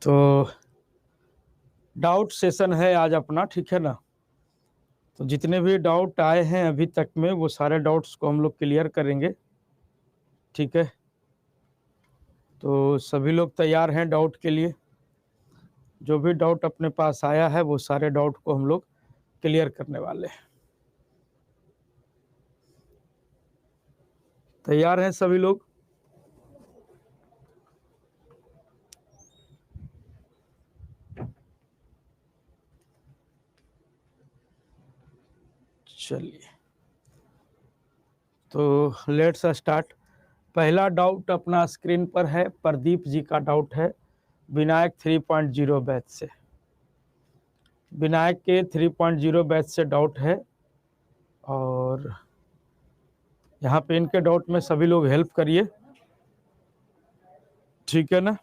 तो doubt session है आज अपना, ठीक है ना। तो जितने भी डाउट आए हैं अभी तक में वो सारे डाउट्स को हम लोग क्लियर करेंगे, ठीक है। तो सभी लोग तैयार हैं डाउट के लिए? जो भी डाउट अपने पास आया है वो सारे डाउट को हम लोग क्लियर करने वाले हैं। तैयार हैं सभी लोग? चलिए, तो लेट्स स्टार्ट। पहला डाउट अपना स्क्रीन पर है, प्रदीप जी का डाउट है विनायक 3.0 बैच से। विनायक के 3.0 बैच से डाउट है और यहाँ पे इनके डाउट में सभी लोग हेल्प करिए, ठीक है ना।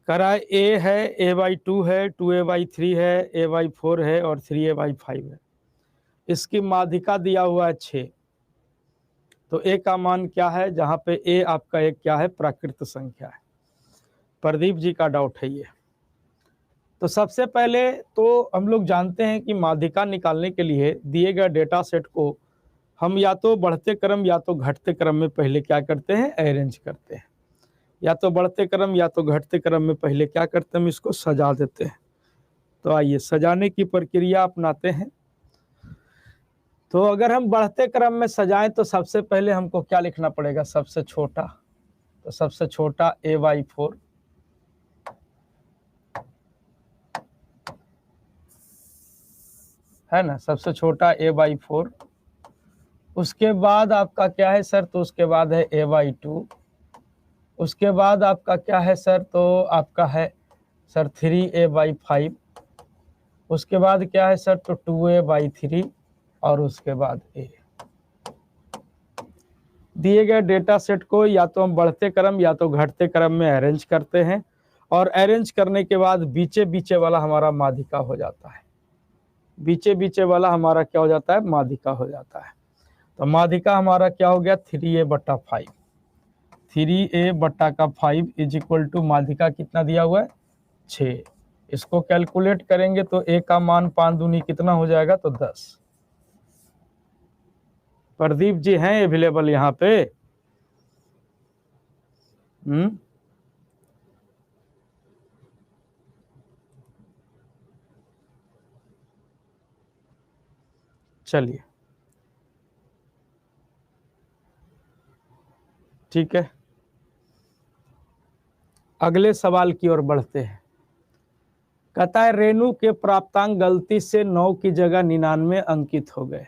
कराए ए है, A/2 है, 2A/3 है, A/4 है और 3A/5 है। इसकी माध्यिका दिया हुआ है 6। तो ए का मान क्या है? जहाँ पे ए आपका एक क्या है? प्राकृत संख्या है। प्रदीप जी का डाउट है ये। तो सबसे पहले तो हम लोग जानते हैं कि माध्यिका निकालने के लिए दिए गए डेटा सेट को हम या तो बढ़ते क्रम या तो घटते क्रम में पहले क्या करते हैं? अरेंज करते हैं। या तो बढ़ते क्रम या तो घटते क्रम में पहले क्या करते हैं? हम इसको सजा देते हैं। तो आइए सजाने की प्रक्रिया अपनाते हैं। तो अगर हम बढ़ते क्रम में सजाएं तो सबसे पहले हमको क्या लिखना पड़ेगा? सबसे छोटा। तो सबसे छोटा A/4 है ना, सबसे छोटा A/4। उसके बाद आपका क्या है सर? तो उसके बाद है A/2। उसके बाद आपका क्या है सर? तो आपका है सर 3A/5। उसके बाद क्या है सर? तो 2A/3 और उसके बाद A। दिए गए डेटा सेट को या तो हम बढ़ते क्रम या तो घटते क्रम में अरेंज करते हैं और अरेंज करने के बाद बीचे बीचे वाला हमारा माध्यिका हो जाता है। बीचे बीचे वाला हमारा क्या हो जाता है? माध्यिका हो जाता है। तो माध्यिका हमारा क्या हो गया? 3A/5। 3A/5 is equal to माध्यिका कितना दिया हुआ है? 6। इसको कैलकुलेट करेंगे तो A का मान 5 दूनी कितना हो जाएगा? तो 10। प्रदीप जी हैं अवेलेबल यहाँ पे? चलिए ठीक है, अगले सवाल की ओर बढ़ते हैं। कहता है रेणु के प्राप्तांक गलती से 9 की जगह 99 अंकित हो गए।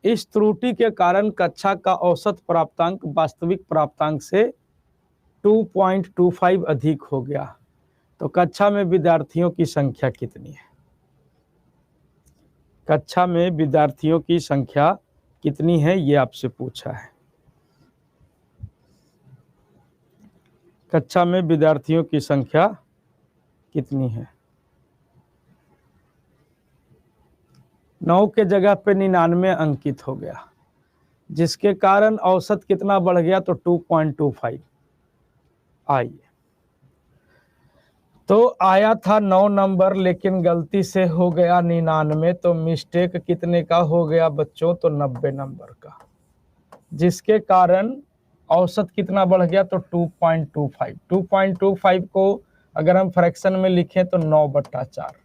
इस त्रुटि के कारण कक्षा का औसत प्राप्तांक वास्तविक प्राप्तांक से 2.25 अधिक हो गया। तो कक्षा में विद्यार्थियों की संख्या कितनी है? कक्षा में विद्यार्थियों की संख्या कितनी है ये आपसे पूछा है। कक्षा में विद्यार्थियों की संख्या कितनी है? 9 के जगह पे 99 अंकित हो गया, जिसके कारण औसत कितना बढ़ गया? तो 2.25। आइए, तो आया था 9 नंबर लेकिन गलती से हो गया 99। तो मिस्टेक कितने का हो गया बच्चों? तो 90 नंबर का, जिसके कारण औसत कितना बढ़ गया? तो 2.25। 2.25 को अगर हम फ्रैक्शन में लिखें तो 9/4।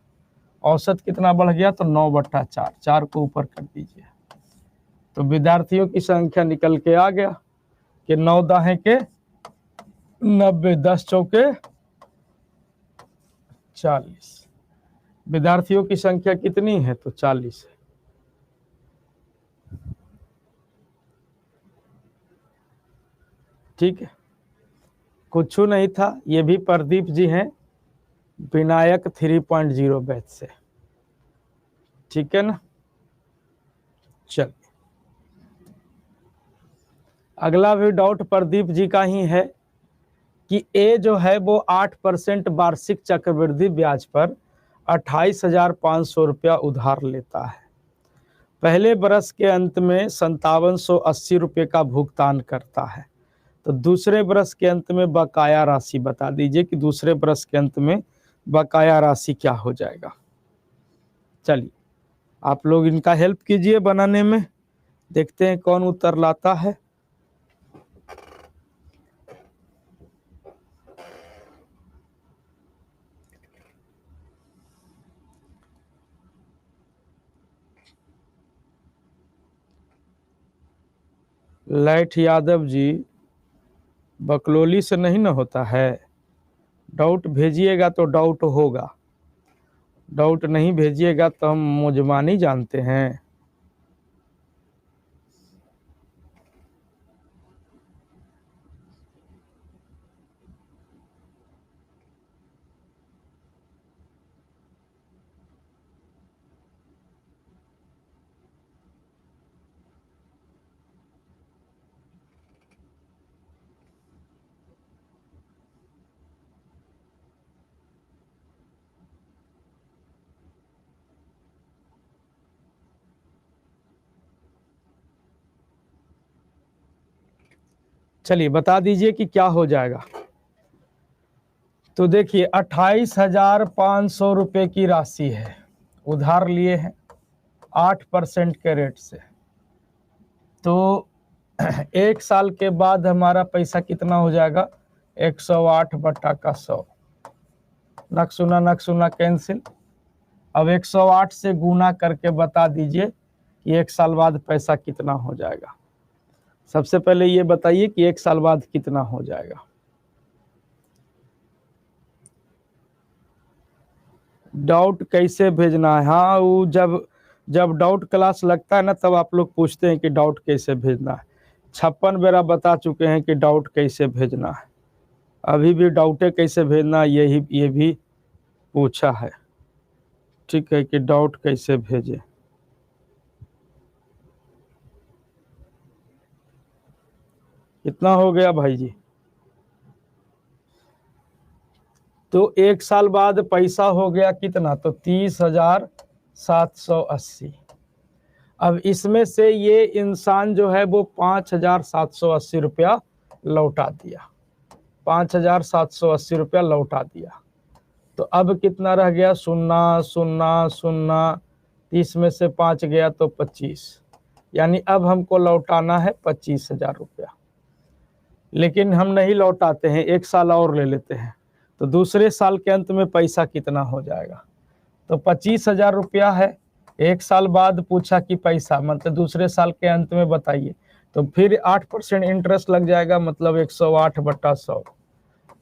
औसत कितना बढ़ गया? तो 9/4। 4 को ऊपर कर दीजिए तो विद्यार्थियों की संख्या निकल के आ गया कि 9 दाहें के 90, 10 चौके 40। विद्यार्थियों की संख्या कितनी है? तो 40 है। ठीक है, कुछ नहीं था। ये भी प्रदीप जी हैं विनायक 3.0 बैच से, ठीक है ना। चल, अगला भी डाउट प्रदीप जी का ही है कि ए जो है वो 8% वार्षिक चक्रवृद्धि ब्याज पर 28,500 रुपया उधार लेता है पहले बरस के अंत में 5780 रुपये का भुगतान करता है। तो दूसरे बरस के अंत में बकाया राशि बता दीजिए कि दूसरे बरस के अंत में बकाया राशि क्या हो जाएगा। चलिए आप लोग इनका हेल्प कीजिए बनाने में, देखते हैं कौन उत्तर लाता है। लैठ यादव जी, बकलोली से नहीं ना होता है, डाउट भेजिएगा तो डाउट होगा, डाउट नहीं भेजिएगा तो हम मुजमानी जानते हैं। चलिए बता दीजिए कि क्या हो जाएगा। तो देखिए 28,500 रुपये की राशि है, उधार लिए हैं 8% के रेट से। तो एक साल के बाद हमारा पैसा कितना हो जाएगा, 108 बटा का 100, नक सुना कैंसिल। अब 108 से गुना करके बता दीजिए कि एक साल बाद पैसा कितना हो जाएगा। सबसे पहले ये बताइए कि एक साल बाद कितना हो जाएगा। डाउट कैसे भेजना है, हाँ वो जब डाउट क्लास लगता है ना तब आप लोग पूछते हैं कि डाउट कैसे भेजना है। 56 बेरा बता चुके हैं कि डाउट कैसे भेजना है, अभी भी डाउटे कैसे भेजना ये भी पूछा है। ठीक है कि डाउट कैसे भेजे। कितना हो गया भाई जी, तो एक साल बाद पैसा हो गया कितना, तो 30,780। अब इसमें से ये इंसान जो है वो 5,780 रुपया लौटा दिया, 5,780 रुपया लौटा दिया। तो अब कितना रह गया, 0 0 0, 30 में से 5 गया तो 25, यानी अब हमको लौटाना है 25,000 रुपया। लेकिन हम नहीं लौटाते हैं, एक साल और ले लेते हैं। तो दूसरे साल के अंत में पैसा कितना हो जाएगा, तो 25,000 रुपया है। एक साल बाद पूछा कि पैसा, मतलब दूसरे साल के अंत में बताइए, तो फिर 8% इंटरेस्ट लग जाएगा, मतलब 108 बटा 100।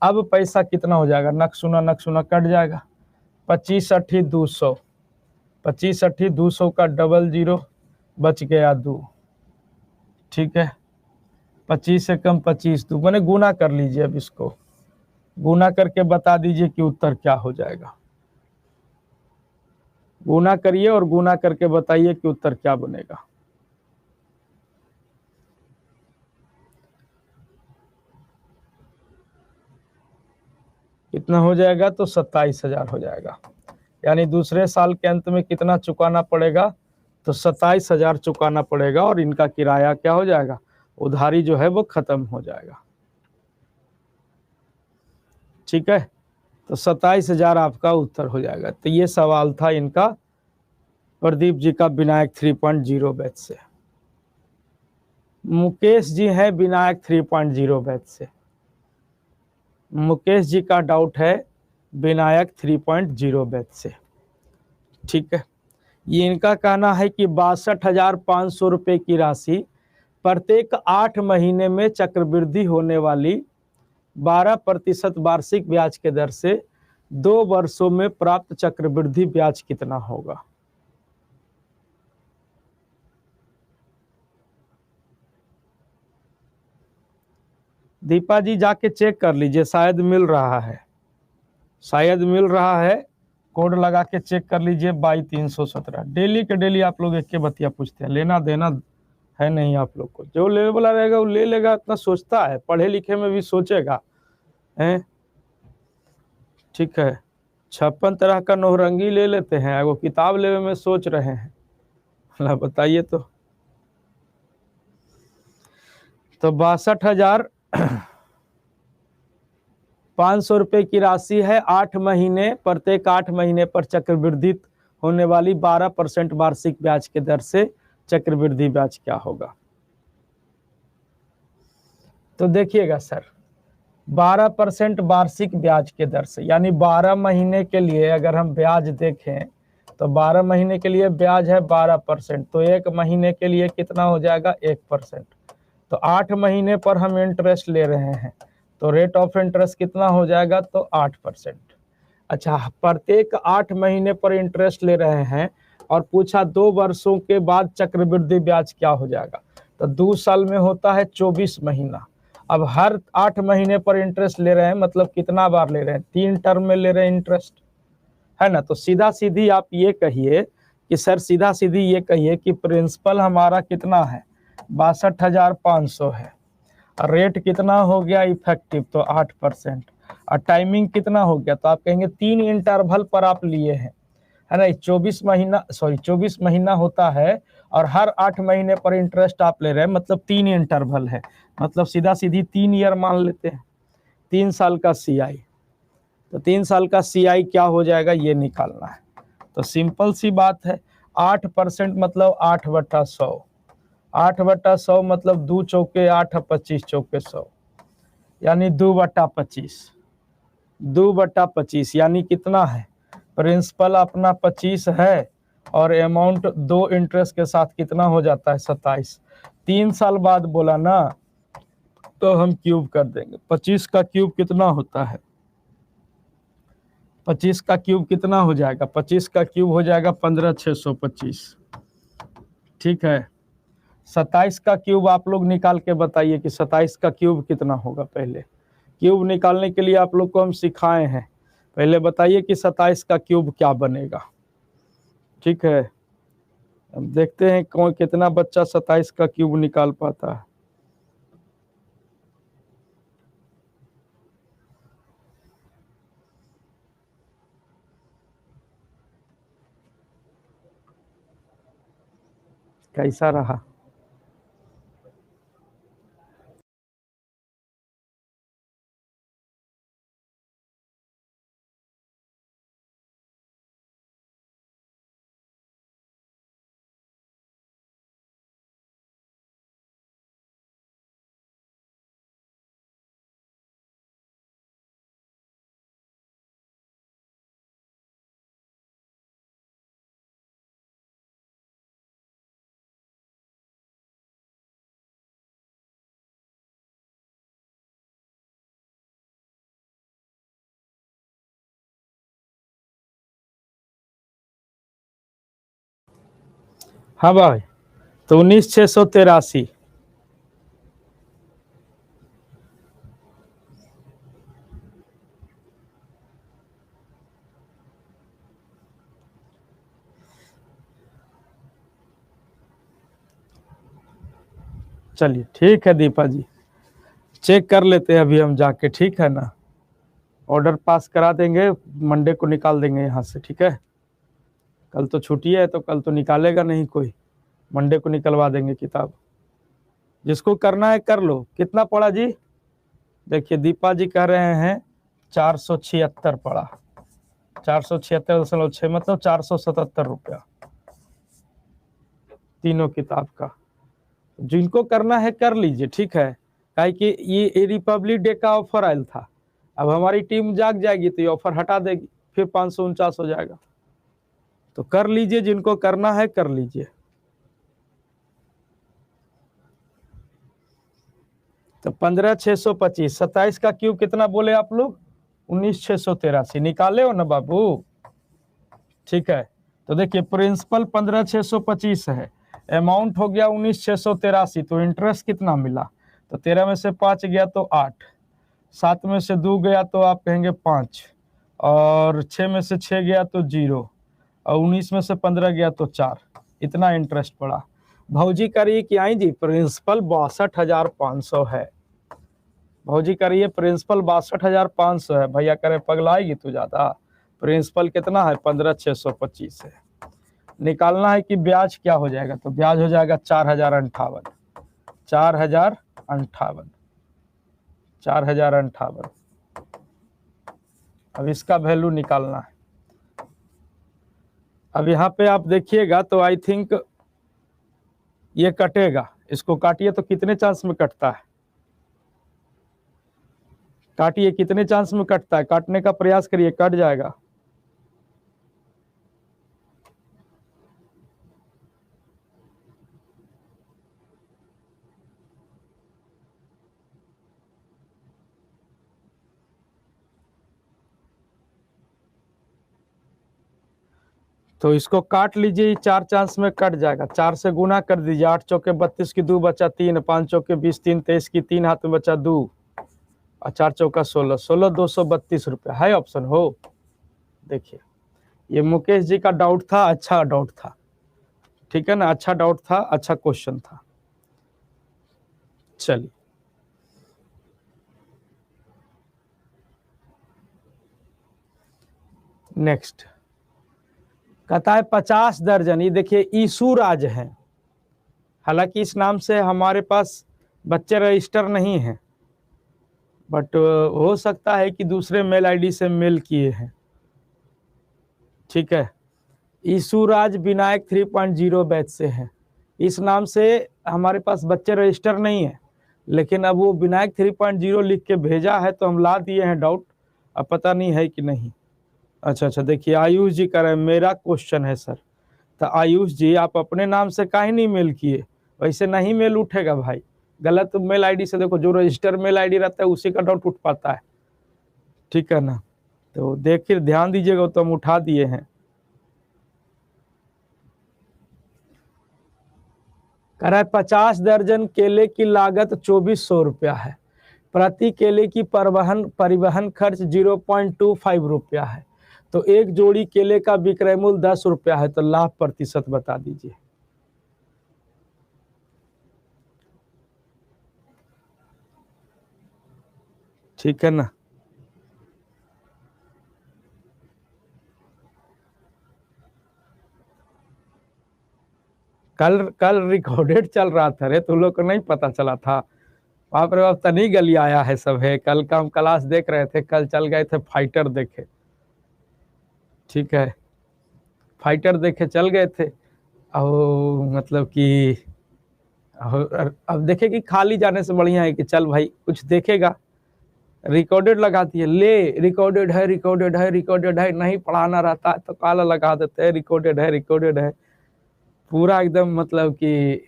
अब पैसा कितना हो जाएगा, नक सुना कट जाएगा, 25 अट्ठी 200, 25 अट्ठी 200 का डबल 0 बच गया 2। ठीक है, 25 से कम 25 2, मैंने गुना कर लीजिए। अब इसको गुना करके बता दीजिए कि उत्तर क्या हो जाएगा। गुना करिए और गुना करके बताइए कि उत्तर क्या बनेगा। कितना हो जाएगा, तो 27,000 हो जाएगा। यानी दूसरे साल के अंत में कितना चुकाना पड़ेगा, तो 27,000 चुकाना पड़ेगा और इनका किराया क्या हो जाएगा, उधारी जो है वो खत्म हो जाएगा। ठीक है, तो 27,000 आपका उत्तर हो जाएगा। तो ये सवाल था इनका प्रदीप जी का विनायक 3.0 बैच से। मुकेश जी है विनायक 3.0 बैच से, मुकेश जी का डाउट है विनायक 3.0 बैच से। ठीक है, ये इनका कहना है कि 62,500 रुपये की राशि प्रत्येक 8 महीने में चक्रवृद्धि होने वाली 12% वार्षिक ब्याज के दर से 2 वर्षों में प्राप्त चक्रवृद्धि ब्याज कितना होगा। दीपा जी जाके चेक कर लीजिए, शायद मिल रहा है, शायद मिल रहा है, कोड लगा के चेक कर लीजिए। 22,317 डेली के डेली आप लोग एक के बतिया पूछते हैं, लेना देना है नहीं आप लोग को। जो लेने वाला रहेगा वो ले लेगा, इतना सोचता है, पढ़े लिखे में भी सोचेगा है। ठीक है, 56 तरह का नौरंगी ले लेते हैं, वो किताब लेने में सोच रहे हैं। बताइए तो 62,500 रुपये की राशि है। 8 महीने, प्रत्येक 8 महीने पर चक्रवृद्धि होने वाली 12% वार्षिक ब्याज के दर से चक्रवृद्धि ब्याज क्या होगा? तो देखिएगा सर, 12% वार्षिक ब्याज के दर से, यानी 12 महीने के लिए अगर हम ब्याज देखें तो 12 महीने के लिए ब्याज है 12%, तो एक महीने के लिए कितना हो जाएगा? 1%। तो 8 महीने पर हम इंटरेस्ट ले रहे हैं, तो रेट ऑफ इंटरेस्ट कितना हो जाएगा? तो 8%। अच्छा, प्रत्येक 8 महीने पर इंटरेस्ट ले रहे हैं और पूछा 2 वर्षों के बाद चक्रवृद्धि ब्याज क्या हो जाएगा? तो 2 साल में होता है 24 महीना। अब हर 8 महीने पर इंटरेस्ट ले रहे हैं, मतलब कितना बार ले रहे हैं? 3 टर्म में ले रहे हैं इंटरेस्ट, है ना? तो सीधा सीधी आप ये कहिए कि सर, सीधा सीधी ये कहिए कि प्रिंसिपल हमारा कितना है? 62,500 है। रेट कितना हो गया इफेक्टिव? तो 8%। और टाइमिंग कितना हो गया? तो आप कहेंगे 3 इंटरवल पर आप लिए हैं, है ना? 24 महीना होता है और हर 8 महीने पर इंटरेस्ट आप ले रहे हैं, मतलब 3 इंटरवल है, मतलब सीधा सीधी 3 ईयर मान लेते हैं, 3 साल का CI। तो 3 साल का CI क्या हो जाएगा, ये निकालना है। तो सिंपल सी बात है, 8% मतलब 8/100, 8/100 मतलब 2 चौके 8, 25 चौके 100, यानी 2/25, 2/25 यानी कितना है? प्रिंसिपल अपना 25 है और अमाउंट 2 इंटरेस्ट के साथ कितना हो जाता है? 27। 3 साल बाद बोला ना, तो हम क्यूब कर देंगे। 25 का क्यूब कितना होता है? 25 का क्यूब कितना हो जाएगा? 25 का क्यूब हो जाएगा 15,625। ठीक है। 27 का क्यूब आप लोग निकाल के बताइए कि 27 का क्यूब कितना होगा। पहले क्यूब निकालने के लिए आप लोग को हम सिखाए हैं, पहले बताइए कि 27 का क्यूब क्या बनेगा। ठीक है, अब देखते हैं कौन कितना बच्चा 27 का क्यूब निकाल पाता है। कैसा रहा? हाँ भाई, तो 19,683। चलिए ठीक है दीपा जी, चेक कर लेते हैं अभी हम जाके, ठीक है ना? ऑर्डर पास करा देंगे, मंडे को निकाल देंगे यहाँ से, ठीक है? कल तो छुट्टी है, तो कल तो निकालेगा नहीं कोई, मंडे को निकलवा देंगे किताब। जिसको करना है कर लो। कितना पड़ा जी? देखिए दीपा जी कह रहे हैं 476 पड़ा, 476.6 मतलब 477 रुपया तीनों किताब का। जिनको करना है कर लीजिए, ठीक है? काहे कि ये रिपब्लिक डे का ऑफर आयल था, अब हमारी टीम जाग जाएगी तो ये ऑफर हटा देगी, फिर 549 हो जाएगा। तो कर लीजिए, जिनको करना है कर लीजिए। तो 15,625, 27 का क्यूब कितना बोले आप लोग? 19,683 निकाले हो ना बाबू? ठीक है, तो देखिए प्रिंसिपल 15,625 है, अमाउंट हो गया 19,683, तो इंटरेस्ट कितना मिला? तो 13 में से 5 गया तो 8, 7 में से 2 गया तो आप कहेंगे 5, और 6 में से 6 गया तो 0, और 19 में से 15 गया तो 4, इतना इंटरेस्ट पड़ा। भौजी करिए कि आई जी, प्रिंसिपल 62,500 है। भौजी करिए प्रिंसिपल 62,500 है। भैया करे पगलाएगी तू ज्यादा, प्रिंसिपल कितना है? 15,625 है। निकालना है कि ब्याज क्या हो जाएगा, तो ब्याज हो जाएगा 4058, 4058, 4058। अब इसका वैल्यू निकालना है। अब यहाँ पे आप देखिएगा तो आई थिंक ये कटेगा, इसको काटिए तो कितने चांस में कटता है, काटिए कितने चांस में कटता है, काटने का प्रयास करिए, कट जाएगा। तो इसको काट लीजिए, 4 चांस में कट जाएगा। 4 से गुना कर दीजिए, 8 चौके 32 की 2 बचा 3, 5 चौके 20, 3 23 की 3 हाथ में बचा 2 और 4 चौका 16, 16 232 रुपया है ऑप्शन हो। देखिए ये मुकेश जी का डाउट था, अच्छा डाउट था, ठीक है ना, अच्छा डाउट था, अच्छा क्वेश्चन था। चलिए नेक्स्ट कहता है 50 दर्जन, ये देखिए ईसुराज है, हालांकि इस नाम से हमारे पास बच्चे रजिस्टर नहीं है, बट हो सकता है कि दूसरे मेल आईडी से मेल किए हैं, ठीक है। ईसुराज विनायक 3.0 बैच से है, इस नाम से हमारे पास बच्चे रजिस्टर नहीं है, लेकिन अब वो विनायक 3.0 लिख के भेजा है तो हम ला दिए हैं डाउट, अब पता नहीं है कि नहीं। अच्छा देखिए आयुष जी कह रहे हैं मेरा क्वेश्चन है सर, तो आयुष जी आप अपने नाम से काहे नहीं मेल किए, वैसे नहीं मेल उठेगा भाई, गलत मेल आईडी से देखो, जो रजिस्टर मेल आईडी रहता है उसी का डाउट उठ पाता है, ठीक है ना, तो देखिए ध्यान दीजिएगा, तो हम उठा दिए हैं। कह रहा है 50 दर्जन केले की लागत 2400 रुपया है, प्रति केले की परिवहन खर्च 0.25 रुपया है, तो एक जोड़ी केले का विक्रय मूल्य 10 रुपया है, तो लाभ प्रतिशत बता दीजिए। ठीक है ना, कल रिकॉर्डेड चल रहा था रे, तुम लोग को नहीं पता चला था, बाप रे बाप तनी गली आया है सब है, कल का हम क्लास देख रहे थे, कल चल गए थे फाइटर देखे, ठीक है, फाइटर देखे चल गए थे, और मतलब कि अब देखे कि खाली जाने से बढ़िया है कि चल भाई कुछ देखेगा, रिकॉर्डेड लगाती है, ले रिकॉर्डेड है रिकॉर्डेड है रिकॉर्डेड है, नहीं पढ़ाना रहता है तो काला लगा देते हैं रिकॉर्डेड है रिकॉर्डेड है, पूरा एकदम मतलब कि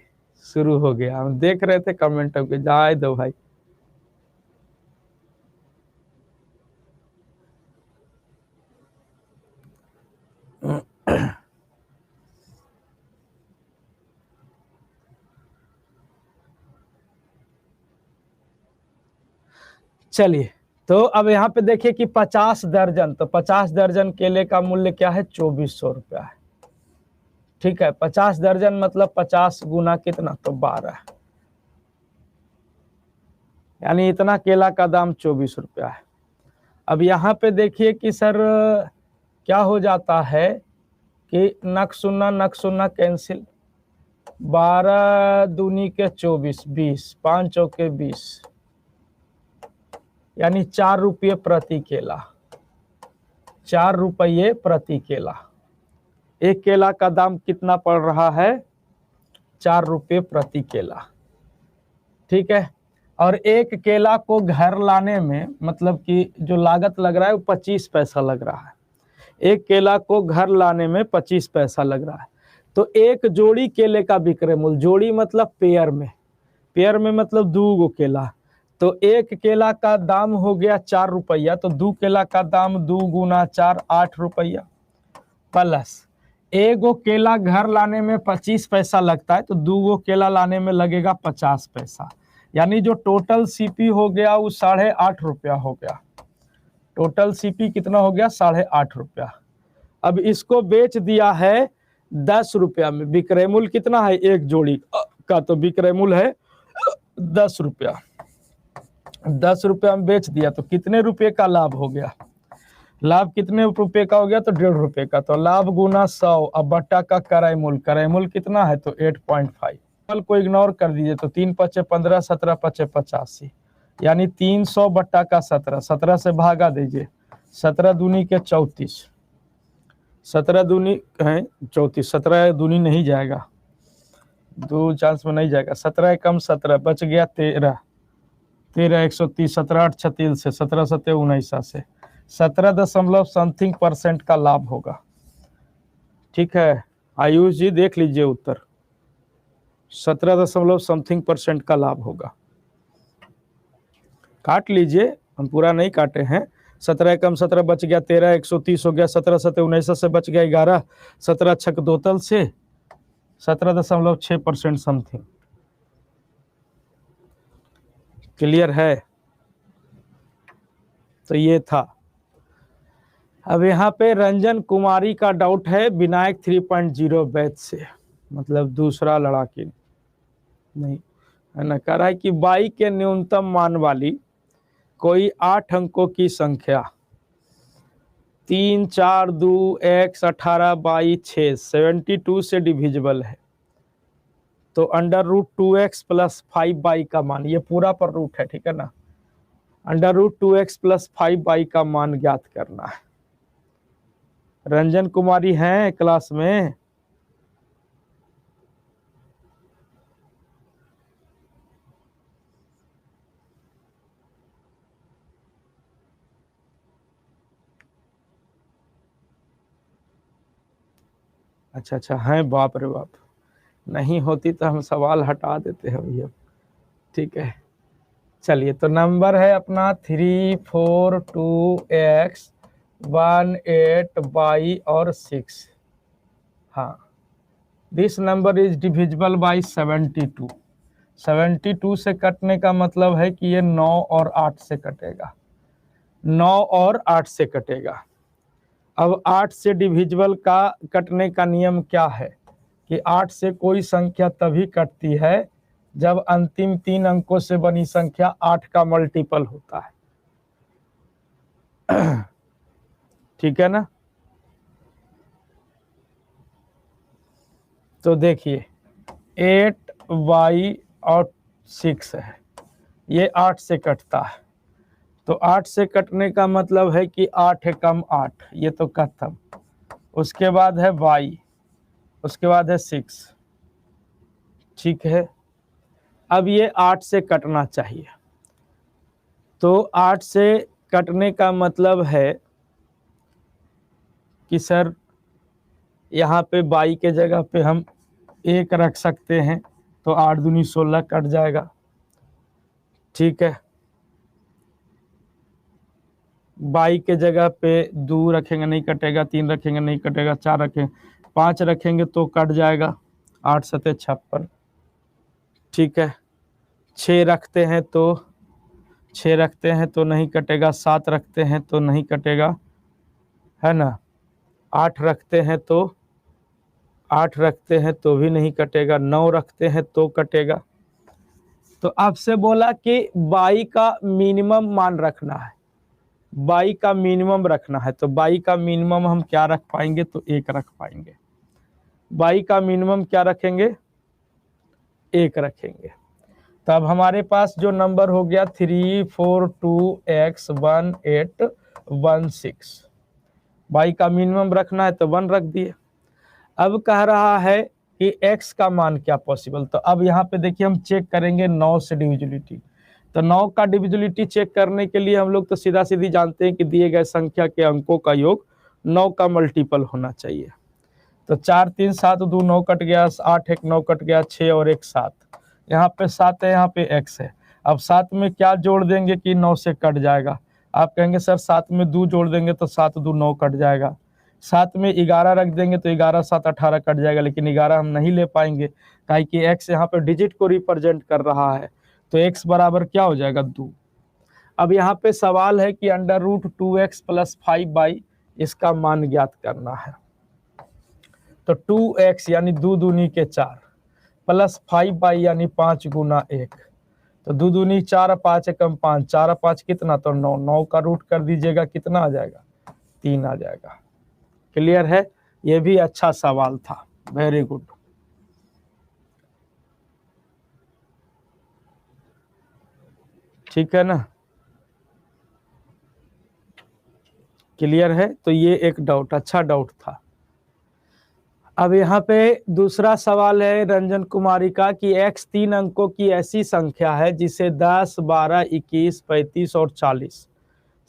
शुरू हो गया। हम देख रहे थे कमेंट के, जाए दो भाई। चलिए तो अब यहाँ पे देखिए कि 50 दर्जन, तो 50 दर्जन केले का मूल्य क्या है, 2400 रुपया है, ठीक है। 50 दर्जन मतलब 50 गुना कितना, तो 12, यानी इतना केला का दाम 24 रुपया है। अब यहाँ पे देखिए कि सर क्या हो जाता है कि नक सुन्ना कैंसिल, 12 दूनी के 24, 20, 5 चौके 20, यानी 4 रुपये प्रति केला, 4 रुपये प्रति केला, एक केला का दाम कितना पड़ रहा है, 4 रुपये प्रति केला, ठीक है। और एक केला को घर लाने में मतलब कि जो लागत लग रहा है वो 25 पैसा लग रहा है, एक केला को घर लाने में 25 पैसा लग रहा है, तो एक जोड़ी केले का विक्रय मूल्य, जोड़ी मतलब पेयर में मतलब 2 गो केला, तो एक केला का दाम हो गया 4 रुपया, तो 2 केला का दाम 2 गुना 4, 8 रुपया, प्लस एक गो केला घर लाने में 25 पैसा लगता है, तो 2 गो केला लाने में लगेगा 50 पैसा, यानी जो टोटल सीपी हो गया वो 8.5 रुपया हो गया, टोटल सीपी कितना हो गया, 8.5 रुपया। अब इसको बेच दिया है 10 रुपया में, विक्रय मूल्य कितना है एक जोड़ी का, तो विक्रय मूल्य है 10 रुपया, 10 रुपया में बेच दिया, तो कितने रुपए का लाभ हो गया, लाभ कितने रुपए का हो गया? तो 1.5 रुपए का। तो लाभ गुना 100, अब बट्टा का क्रय मूल्य कितना है? तो 8.5। को इग्नोर कर दीजिए तो 3 पचे 15, 17 पचे 85, यानी 300 बट्टा का 17, 17 से भागा दीजिए, 17 दूनी के 34, 17 दूनी है 34, 17 दूनी नहीं जाएगा, 2 चांस में नहीं जाएगा, 17 कम 17 बच गया 13, 13 130, 17 8 36 से 17 7 19 से 17.something% का लाभ होगा। ठीक है आयुष जी, देख लीजिए उत्तर, 17.something% का लाभ होगा। काट लीजिए, हम पूरा नहीं काटे हैं। 17 कम 17 बच गया 13, 130 हो गया, 17 7 19 से बच गया 11, 17 छक 2 तल से 17.6% समथिंग। क्लियर है? तो ये था। अब यहाँ पे रंजन कुमारी का डाउट है विनायक 3.0 बैच से, मतलब दूसरा लड़ाकी नहीं है ना, कह रहा है कि बाई के न्यूनतम मान वाली कोई 8 अंकों की संख्या 3 4 2 x 18 बाई 6 72 से डिविजिबल है, तो √2x + 5 बाई का मान, ये पूरा पर रूट है, ठीक है ना, √2x + 5 बाई का मान ज्ञात करना है। रंजन कुमारी हैं क्लास में? अच्छा अच्छा हैं, बाप रे बाप, नहीं होती तो हम सवाल हटा देते हैं भैया। ठीक है चलिए, तो नंबर है अपना 342x 18 बाई और 6। हाँ, this number is divisible by 72। 72 से कटने का मतलब है कि ये 9 और 8 से कटेगा, 9 और 8 से कटेगा। अब 8 से डिविजिबल का कटने का नियम क्या है कि 8 से कोई संख्या तभी कटती है जब अंतिम 3 अंकों से बनी संख्या 8 का मल्टीपल होता है। ठीक है ना? तो देखिए 8y और 6 है, ये 8 से कटता है, तो 8 से कटने का मतलब है कि 8 है कम 8, ये तो खत्म। उसके बाद है y, उसके बाद है 6। ठीक है, अब ये 8 से कटना चाहिए, तो 8 से कटने का मतलब है कि सर यहाँ पे y के जगह पे हम 1 रख सकते हैं, तो 8 दूनी 16 कट जाएगा। ठीक है, y के जगह पे 2 रखेंगे नहीं कटेगा, 3 रखेंगे नहीं कटेगा, 4 रखेंगे, 5 रखेंगे तो कट जाएगा, 8 सते 56। ठीक है, 6 रखते हैं तो 6 रखते हैं तो नहीं कटेगा, 7 रखते हैं तो नहीं कटेगा, है ना, 8 रखते हैं तो 8 रखते हैं तो भी नहीं कटेगा, 9 रखते हैं तो कटेगा। तो आपसे बोला कि y का मिनिमम मान रखना है, y का मिनिमम रखना है, तो y का मिनिमम हम क्या रख पाएंगे? तो 1 रख पाएंगे। y का मिनिमम क्या रखेंगे? 1 रखेंगे। तब हमारे पास जो नंबर हो गया 342x 1816, y का मिनिमम रखना है तो 1 रख दिए। अब कह रहा है कि x का मान क्या पॉसिबल, तो अब यहाँ पे देखिए हम चेक करेंगे 9 से डिविजिबिलिटी। तो 9 का डिविजिबिलिटी चेक करने के लिए हम लोग तो सीधा सीधी जानते हैं कि दिए गए संख्या के अंकों का योग 9 का मल्टीपल होना चाहिए। तो 4 3 7 2 9 कट गया, 8 1 9 कट गया, 6 और 1 7, यहाँ पे 7 है, यहाँ पे x है। अब 7 में क्या जोड़ देंगे कि 9 से कट जाएगा? आप कहेंगे सर 7 में 2 जोड़ देंगे तो 7 2 9 कट जाएगा, 7 में 11 रख देंगे तो 11 7 18 कट जाएगा, लेकिन 11 हम नहीं ले पाएंगे काहे कि x यहाँ पे डिजिट को रिप्रेजेंट कर रहा है, तो x बराबर क्या हो जाएगा? 2। अब यहाँ पे सवाल है कि √2x + 5 बाई इसका मान ज्ञात करना है। तो 2x यानी 2 दूनी के 4 + 5 बाई यानी 5 गुना 1, तो 2 दूनी 4, 5 एकम 5, 4 5 कितना? तो 9, 9 का रूट कर दीजिएगा, कितना आ जाएगा? 3 आ जाएगा। क्लियर है? ये भी अच्छा सवाल था, वेरी गुड। ठीक है ना? क्लियर है? तो ये एक डाउट, अच्छा डाउट था। अब यहाँ पे दूसरा सवाल है रंजन कुमारी का कि x 3 अंकों की ऐसी संख्या है जिसे 10, 12, 21, 35 और 40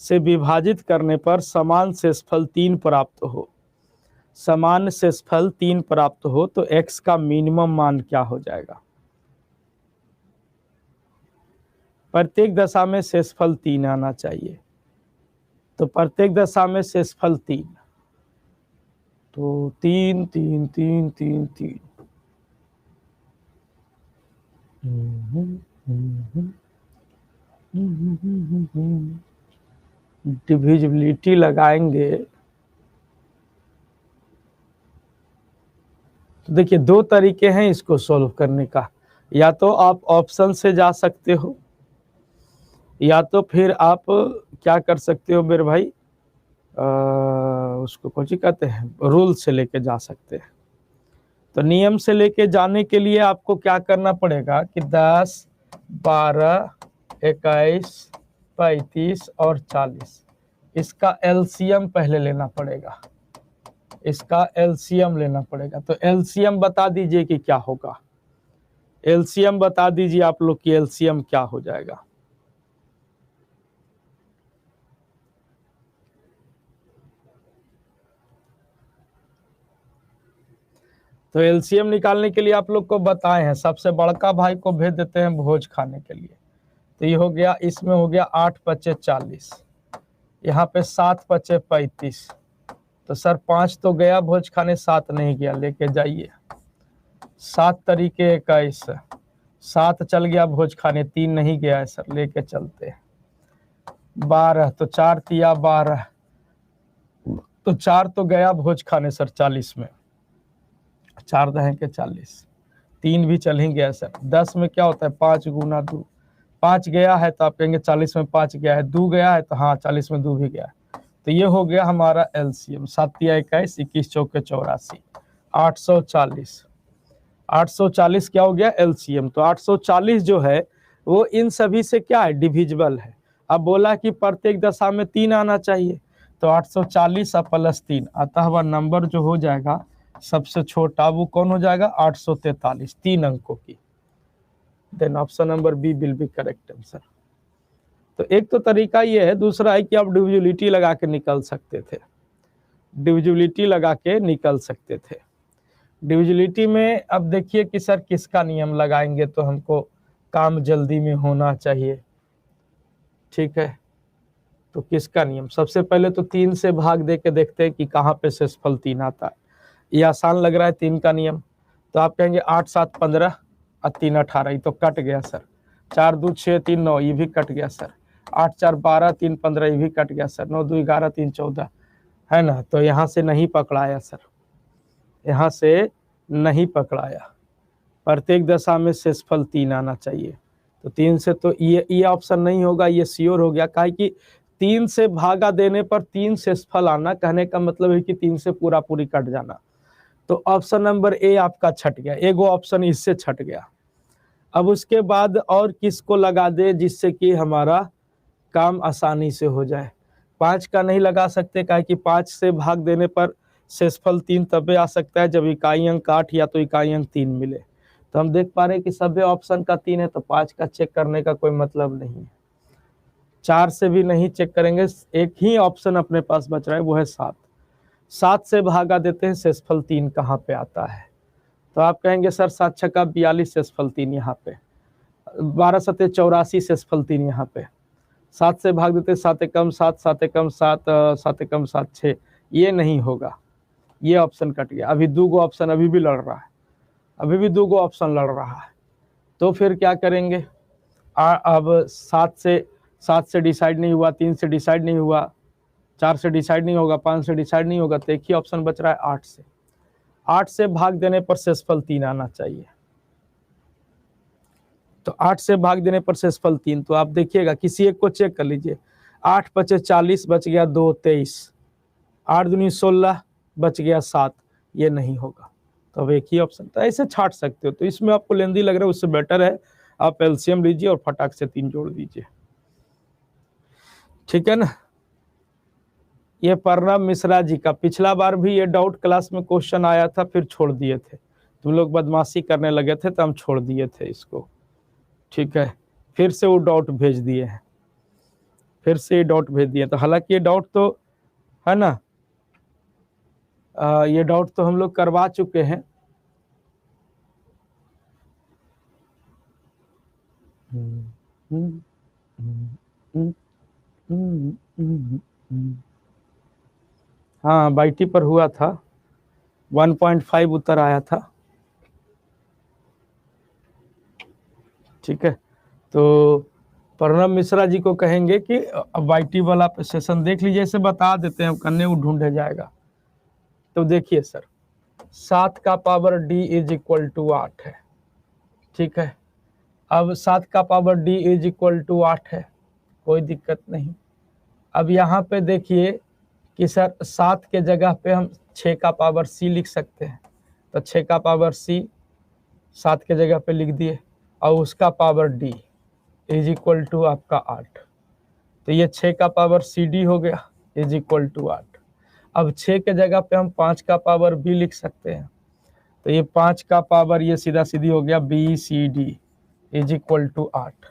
से विभाजित करने पर समान शेषफल 3 प्राप्त हो। समान शेषफल 3 प्राप्त हो तो x का मिनिमम मान क्या हो जाएगा? प्रत्येक दशा में शेषफल 3 आना चाहिए, तो प्रत्येक दशा में शेषफल 3, तो 3 3 3 3 3 डिविजिबिलिटी लगाएंगे तो देखिए 2 तरीके हैं इसको सॉल्व करने का। या तो आप ऑप्शन से जा सकते हो, या तो फिर आप क्या कर सकते हो मेरे भाई, उसको कौन सी कहते हैं, रूल से लेके जा सकते हैं। तो नियम से लेके जाने के लिए आपको क्या करना पड़ेगा कि 10, 12, 21, 35 और 40 इसका एलसीएम पहले लेना पड़ेगा, इसका एलसीएम लेना पड़ेगा। तो एलसीएम बता दीजिए कि क्या होगा, एलसीएम बता दीजिए आप लोग की एलसीएम क्या हो जाएगा। तो एलसीएम निकालने के लिए आप लोग को बताए हैं, सबसे बड़का भाई को भेज देते हैं भोज खाने के लिए। तो ये हो गया, इसमें हो गया 8 पचे 40, यहाँ पे 7 पचे 35, तो सर 5 तो गया भोज खाने, 7 नहीं गया, लेके जाइए। 7 तरीके 21, 7 चल गया भोज खाने, 3 नहीं गया है सर, लेके चलते हैं। 12, तो 4 तिया 12, तो 4 तो गया भोज खाने सर 40 में, 4 दहें के 40, 3 भी चल ही गया सर। 10 में क्या होता है, 5 गुना 2, 5 गया है तो आप कहेंगे 40 में 5 गया है, 2 गया है तो हाँ 40 में 2 भी गया है। तो ये हो गया हमारा एलसीएम, 7 तिया 21, 21 चौके 84, 840। 840 क्या हो गया एलसीएम। तो 840 जो है वो इन सभी से क्या है, डिविजिबल है। अब बोला कि प्रत्येक दशा में 3 आना चाहिए, तो 840 प्लस 3, अतः वह नंबर जो हो जाएगा सबसे छोटा वो कौन हो जाएगा, 843, 3 अंकों की। Then option number B will be correct answer. तो एक तो तरीका ये है, दूसरा है कि आप डिविजिबिलिटी लगा के निकल सकते थे, डिविजिबिलिटी लगा के निकल सकते थे। डिविजिबिलिटी में अब देखिए कि सर किसका नियम लगाएंगे तो हमको काम जल्दी में होना चाहिए। ठीक है, तो किसका नियम, सबसे पहले तो 3 से भाग दे के देखते हैं कि कहाँ पे शेषफल 3 आता है। ये आसान लग रहा है 3 का नियम, तो आप कहेंगे 8 7 15 और 3 18, ये तो कट गया सर। 4 2 6 3 9, ये भी कट गया सर। 8 4 12 3 15, ये भी कट गया सर। 9 2 11 3 14, है ना। तो यहाँ से नहीं पकड़ाया सर, यहाँ से नहीं पकड़ाया। प्रत्येक दशा में शेषफल 3 आना चाहिए, तो 3 से तो ये ऑप्शन नहीं होगा, ये श्योर हो गया। काहे कि 3 से भागा देने पर 3 शेषफल आना, कहने का मतलब है कि 3 से पूरा पूरी कट जाना। तो ऑप्शन नंबर ए आपका छट गया, एगो ऑप्शन इससे छट गया। अब उसके बाद और किसको लगा दे जिससे कि हमारा काम आसानी से हो जाए। 5 का नहीं लगा सकते, काहे कि 5 से भाग देने पर शेषफल 3 तब आ सकता है जब इकाई अंक 8 या तो इकाई अंक 3 मिले। तो हम देख पा रहे हैं कि सभी ऑप्शन का 3 है, तो 5 का चेक करने का कोई मतलब नहीं है। 4 से भी नहीं चेक करेंगे, एक ही ऑप्शन अपने पास बच रहा है, वो है 7। 7 से भागा देते हैं, शेषफल 3 कहाँ पे आता है। तो आप कहेंगे सर 7 छक्का 42, शेषफल 3 यहाँ पे। 12 सत्ते 84, शेषफल 3 यहाँ पे। 7 से भाग देते 7 एकम 7, 7 एकम 7, 7 एकम 7 6, ये नहीं होगा, ये ऑप्शन कट गया। अभी 2 ऑप्शन अभी भी लड़ रहा है, अभी भी 2 ऑप्शन लड़ रहा है। तो फिर क्या करेंगे, अब 7 से डिसाइड नहीं हुआ, 3 से डिसाइड नहीं हुआ, 4 से डिसाइड नहीं होगा, 5 से डिसाइड नहीं होगा, तो एक ही ऑप्शन बच रहा है 8 से। 8 से भाग देने पर शेषफल 3 आना चाहिए। तो 8 से भाग देने पर शेषफल 3, तो आप देखिएगा किसी एक को चेक कर लीजिए। 8 पचे 40 बच गया 2 23, 8 दूनी 16, बच गया 7, ये नहीं होगा। तो अब एक ही ऑप्शन, तो ऐसे छाट सकते हो। तो इसमें आपको लेंदी लग रहा है, उससे बेटर है आप एलसीएम लीजिए और फटाक से 3 जोड़ दीजिए, ठीक है ना। ये प्रणब मिश्रा जी का पिछला बार भी ये डाउट क्लास में क्वेश्चन आया था, फिर छोड़ दिए थे, तुम लोग बदमाशी करने लगे थे तो हम छोड़ दिए थे इसको, ठीक है। फिर से वो डाउट भेज दिए हैं, फिर से ये डाउट भेज दिए। तो हालांकि ये डाउट तो है ना, ये डाउट तो हम लोग करवा चुके हैं। हाँ बाईटी पर हुआ था, 1.5 उत्तर आया था, ठीक है। तो प्रणब मिश्रा जी को कहेंगे कि वाईटी वाला सेशन देख लीजिए, इसे बता देते हैं, करने वो ढूंढे जाएगा। तो देखिए सर, 7 का power d is equal to 8 है, ठीक है। अब 7 का power d is equal to 8 है, कोई दिक्कत नहीं। अब यहाँ पे देखिए कि सर 7 के जगह पे हम 6 का पावर c लिख सकते हैं, तो 6 का पावर c 7 के जगह पे लिख दिए, और उसका power d is equal to आपका 8, तो ये 6 का पावर cd हो गया इज इक्वल टू 8। अब 6 के जगह पे हम 5 का पावर b लिख सकते हैं, तो ये 5 का पावर ये सीधा सीधी हो गया bcd इज इक्वल टू 8।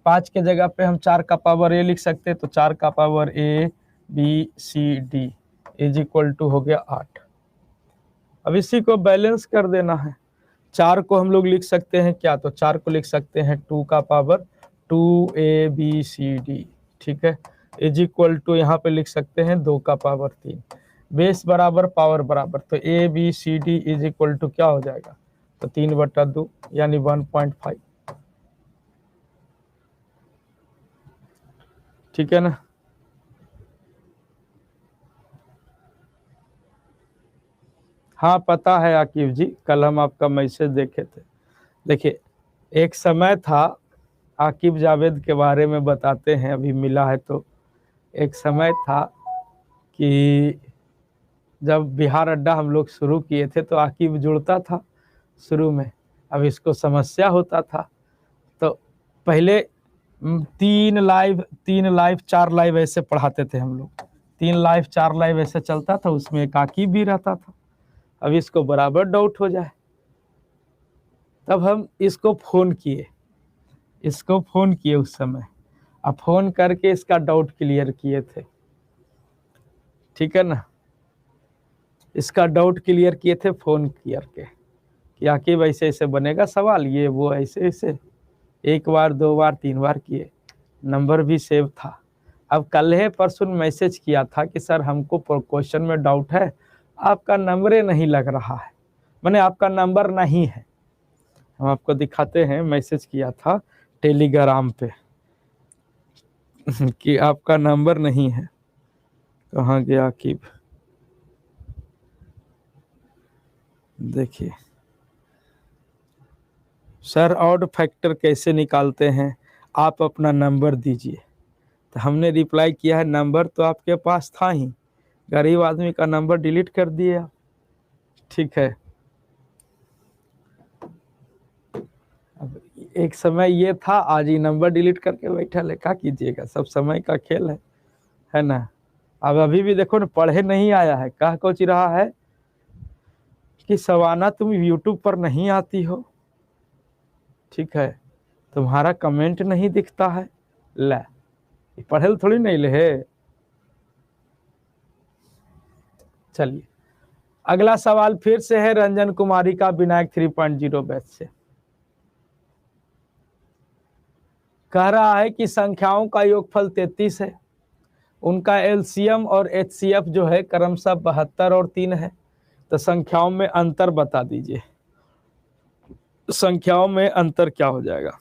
5 के जगह पे हम 4 का पावर a लिख सकते हैं, तो 4 का power a bcd is equal to हो गया 8। अब इसी को बैलेंस कर देना है। 4 को हम लोग लिख सकते हैं क्या, तो 4 को लिख सकते हैं 2 का पावर 2abcd, ठीक है, इज इक्वल टू यहाँ पे लिख सकते हैं 2 का पावर 3। बेस बराबर पावर बराबर, तो abcd इज इक्वल टू क्या हो जाएगा, तो 3/2 यानी 1.5, ठीक है ना। हाँ पता है आकिब जी, कल हम आपका मैसेज देखे थे। देखिए एक समय था, आकिब जावेद के बारे में बताते हैं, अभी मिला है तो, एक समय था कि जब बिहार अड्डा हम लोग शुरू किए थे तो आकिब जुड़ता था शुरू में। अब इसको समस्या होता था, तो पहले 3 लाइव 4 लाइव ऐसे पढ़ाते थे हम लोग, 3 लाइव 4 लाइव ऐसे चलता था, उसमें एक आकिब भी रहता था। अब इसको बराबर डाउट हो जाए, तब हम इसको फोन किए, उस समय, अब फोन करके इसका डाउट क्लियर किए थे, ठीक है ना। इसका डाउट क्लियर किए थे फोन करके कि आकिब ऐसे ऐसे बनेगा सवाल, ये वो ऐसे ऐसे, 1 बार 2 बार 3 बार किए, नंबर भी सेव था। अब कल है परसों मैसेज किया था कि सर हमको क्वेश्चन में डाउट है, आपका नंबर नहीं लग रहा है, मैंने आपका नंबर नहीं है। हम आपको दिखाते हैं, मैसेज किया था टेलीग्राम पे कि आपका नंबर नहीं है। कहाँ गया आकिब, देखिए सर ऑड फैक्टर कैसे निकालते हैं, आप अपना नंबर दीजिए। तो हमने रिप्लाई किया है नंबर तो आपके पास था ही, गरीब आदमी का नंबर डिलीट कर दिए आप, ठीक है। अब एक समय ये था, आज ही नंबर डिलीट करके बैठा है, क्या कीजिएगा, सब समय का खेल है ना। अब अभी भी देखो ना, पढ़े नहीं आया है, कह कोच रहा है कि सवाना तुम यूट्यूब पर नहीं आती हो, ठीक है, तुम्हारा कमेंट नहीं दिखता है, ले पढ़े थोड़ी नहीं ले। चलिए अगला सवाल फिर से है रंजन कुमारी का, विनायक 3.0 बैच से। कह रहा है कि संख्याओं का योगफल 33 है, उनका एलसीएम और एचसीएफ जो है क्रमशः 72 और 3 है, तो संख्याओं में अंतर बता दीजिए। संख्याओं में अंतर क्या हो जाएगा,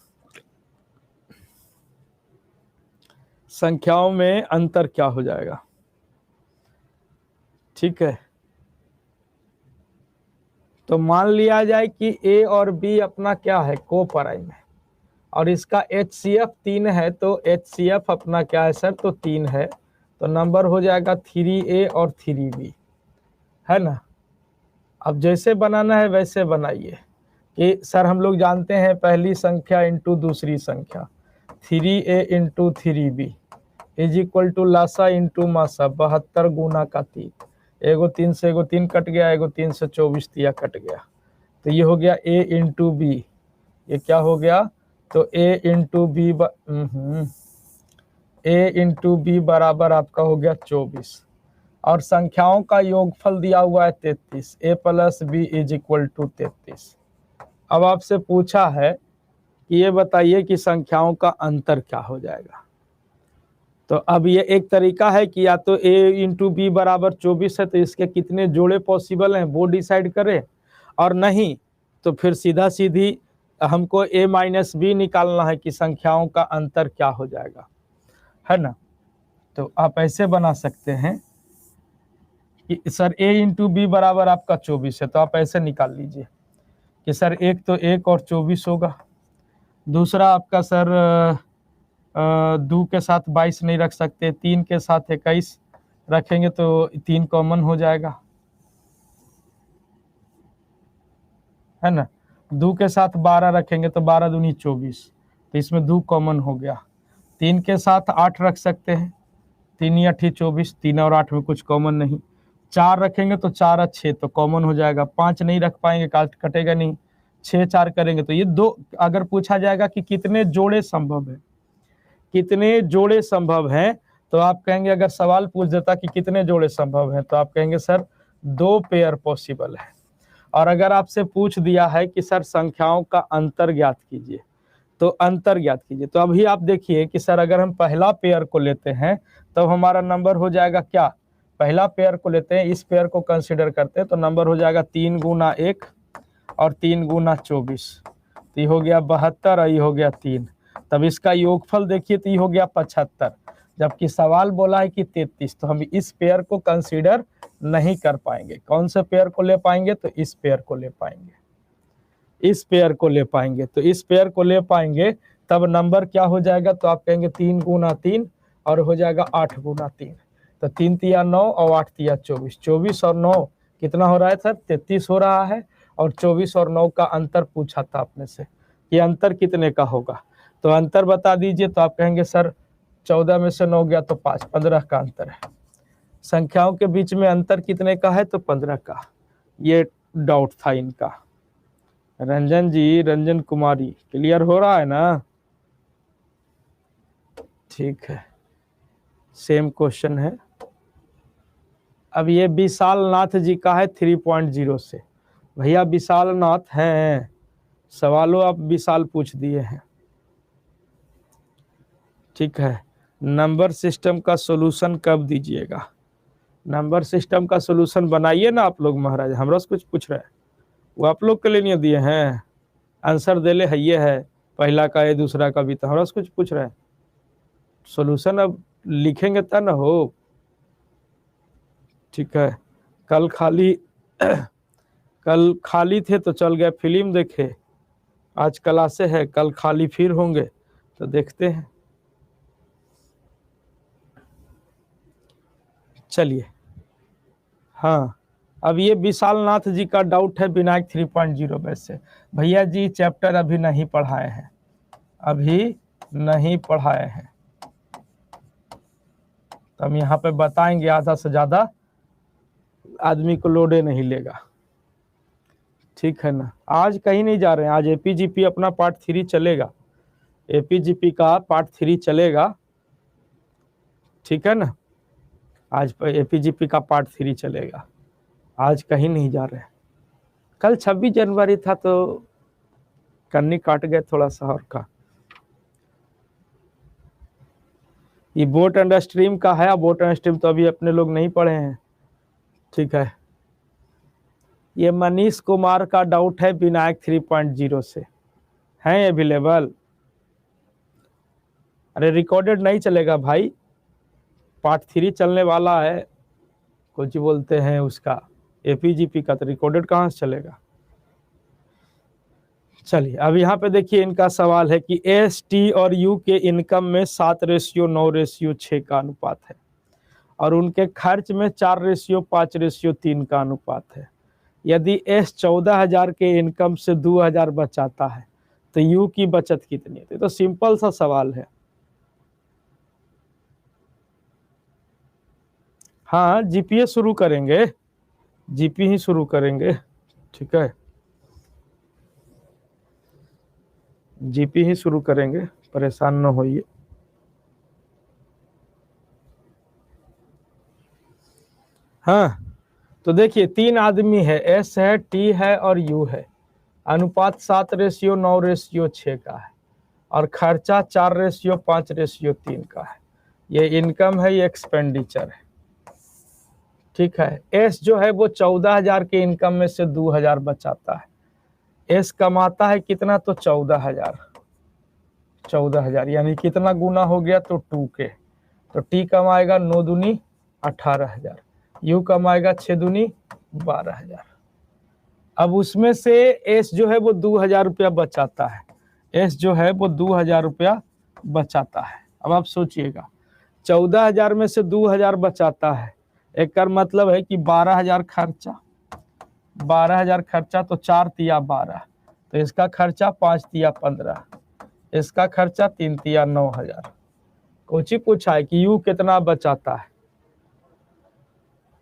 संख्याओं में अंतर क्या हो जाएगा, ठीक है। तो मान लिया जाए कि ए और बी अपना क्या है, को प्राइम है, और इसका एचसीएफ 3 है, तो एचसीएफ अपना क्या है सर, तो 3 है, तो नंबर हो जाएगा 3A और 3B, है ना। अब जैसे बनाना है वैसे बनाइए कि सर हम लोग जानते हैं पहली संख्या इंटू दूसरी संख्या, 3A into 3B is equal to लासा इंटू मासा 72 गुना का 3। एगो 3 से एगो 3 कट गया, एगो 3 से 24 दिया कट गया, तो ये हो गया A इंटू बी। ये क्या हो गया, तो A इंटू बी बराबर आपका हो गया 24, और संख्याओं का योगफल दिया हुआ है 33। A plus B is equal to 33। अब आपसे पूछा है कि ये बताइए कि संख्याओं का अंतर क्या हो जाएगा। तो अब ये एक तरीका है कि या तो A इंटू बी बराबर 24 है तो इसके कितने जोड़े पॉसिबल हैं वो डिसाइड करें, और नहीं तो फिर सीधा सीधी हमको A माइनस बी निकालना है कि संख्याओं का अंतर क्या हो जाएगा, है ना। तो आप ऐसे बना सकते हैं कि सर A इंटू बी बराबर आपका 24 है, तो आप ऐसे निकाल लीजिए कि सर एक तो 1 और 24 होगा। दूसरा आपका सर 2 के साथ 22 नहीं रख सकते, 3 के साथ 21 रखेंगे तो 3 कॉमन हो जाएगा, है ना। 2 के साथ 12 रखेंगे तो 12 दूनी 24, तो इसमें 2 कॉमन हो गया। 3 के साथ 8 रख सकते हैं, 3 8 24, 3 और 8 में कुछ कॉमन नहीं। 4 रखेंगे तो 4 और 6 तो कॉमन हो जाएगा। 5 नहीं रख पाएंगे, कटेगा नहीं। 6 4 करेंगे तो ये 2। अगर पूछा जाएगा कि कितने जोड़े संभव है, कितने जोड़े संभव हैं, तो आप कहेंगे, अगर सवाल पूछ देता कि कितने जोड़े संभव हैं, तो आप कहेंगे सर 2 पेयर पॉसिबल है। और अगर आपसे पूछ दिया है कि सर संख्याओं का अंतर ज्ञात कीजिए, तो अंतर ज्ञात कीजिए, तो अभी आप देखिए कि सर अगर हम पहला पेयर को लेते हैं तो हमारा नंबर हो जाएगा क्या, पहला पेयर को लेते हैं, इस पेयर को कंसिडर करते हैं, तो नंबर हो जाएगा 3 गुना 1 और 3 गुना 24, तो ये हो गया 72 और ये हो गया 3। तब इसका योगफल देखिए तो ये हो गया 75, जबकि सवाल बोला है कि 33, तो हम इस पेयर को कंसीडर नहीं कर पाएंगे। कौन से पेयर को ले पाएंगे, तो इस पेयर को ले पाएंगे, इस पेयर को ले पाएंगे, तो इस पेयर को ले पाएंगे। तब नंबर क्या हो जाएगा, तो आप कहेंगे 3 गुना 3 और हो जाएगा 8 गुना 3, तो 3 तिया 9 और 8 तिया 24। 24 और 9 कितना हो रहा है सर, 33 हो रहा है। और 24 और 9 का अंतर पूछा था आपने से, ये अंतर कितने का होगा, तो अंतर बता दीजिए। तो आप कहेंगे सर 14 में से 9 गया तो 5, 15 का अंतर है। संख्याओं के बीच में अंतर कितने का है, तो 15 का। ये डाउट था इनका। रंजन जी, रंजन कुमारी, क्लियर हो रहा है ना, ठीक है। सेम क्वेश्चन है। अब ये विशाल नाथ जी का है 3.0 से। भैया विशाल नाथ हैं, सवालों आप विशाल पूछ दिए हैं, ठीक है। नंबर सिस्टम का सॉल्यूशन कब दीजिएगा, नंबर सिस्टम का सॉल्यूशन बनाइए ना आप लोग महाराज, हमरा से कुछ पूछ रहे हैं, वो आप लोग के लिए नहीं दिए हैं, आंसर देले है, ये है पहला का है दूसरा का भी, तो हमरा से कुछ पूछ रहे हैं। सॉल्यूशन अब लिखेंगे तब ना हो, ठीक है। कल खाली थे तो चल गए फिल्म देखे, आज क्लासे है, कल खाली फिर होंगे तो देखते हैं। चलिए, हाँ। अब ये विशाल नाथ जी का डाउट है विनायक 3.0 में से। भैया जी चैप्टर अभी नहीं पढ़ाए हैं, अभी नहीं पढ़ाए हैं, तो हम यहाँ पे बताएंगे, आधा से ज़्यादा आदमी को लोडे नहीं लेगा, ठीक है ना। आज कहीं नहीं जा रहे हैं, आज एपीजीपी अपना पार्ट 3 चलेगा, एपीजीपी का पार्ट 3 चलेगा, ठीक है ना। आज एपीजीपी का पार्ट 3 चलेगा, आज कहीं नहीं जा रहे हैं। कल 26 जनवरी था तो कन्नी काट गए थोड़ा सा और का। ये बोट एंड स्ट्रीम का है, बोट एंड स्ट्रीम तो अभी अपने लोग नहीं पढ़े हैं, ठीक है। ये मनीष कुमार का डाउट है विनायक 3.0 से, हैं अवेलेबल। अरे रिकॉर्डेड नहीं चलेगा भाई, पार्ट 3 चलने वाला है, कुछ बोलते हैं उसका एपीजीपी का, तो रिकॉर्डेड कहाँ से चलेगा। चलिए, अब यहाँ पे देखिए इनका सवाल है कि एस टी और यू के इनकम में 7:9:6 का अनुपात है। और उनके खर्च में 4:5:3 का अनुपात है। यदि एस 14,000 के इनकम से 2,000 बचाता है तो यू की बचत कितनी है? तो सिंपल सा सवाल है। हाँ, जीपीए शुरू करेंगे, जीपी ही शुरू करेंगे, ठीक है, जीपी ही शुरू करेंगे, परेशान न होइए। हाँ, तो देखिए 3 आदमी है, एस है, टी है और यू है। अनुपात 7:9:6 का है और खर्चा 4:5:3 का है। ये इनकम है, ये एक्सपेंडिचर है, ठीक है। एस जो है वो 14,000 के इनकम में से 2,000 बचाता है। एस कमाता है कितना? तो 14,000, 14,000 यानी कितना गुना हो गया? तो 2 के। तो टी कमाएगा 9 दूनी 18,000, यू कमाएगा 6 दूनी 12,000। अब उसमें से एस जो है वो 2,000 रुपया बचाता है, एस जो है वो 2,000 रुपया बचाता है। अब आप सोचिएगा 14,000 में से 2,000 बचाता है, एक का मतलब है कि 12,000 खर्चा, 12,000 खर्चा, तो 4 तिया 12, तो इसका खर्चा 5 तिया 15, इसका खर्चा 3 तिया 9,000। कुछ ही पूछा है कि यू कितना बचाता है,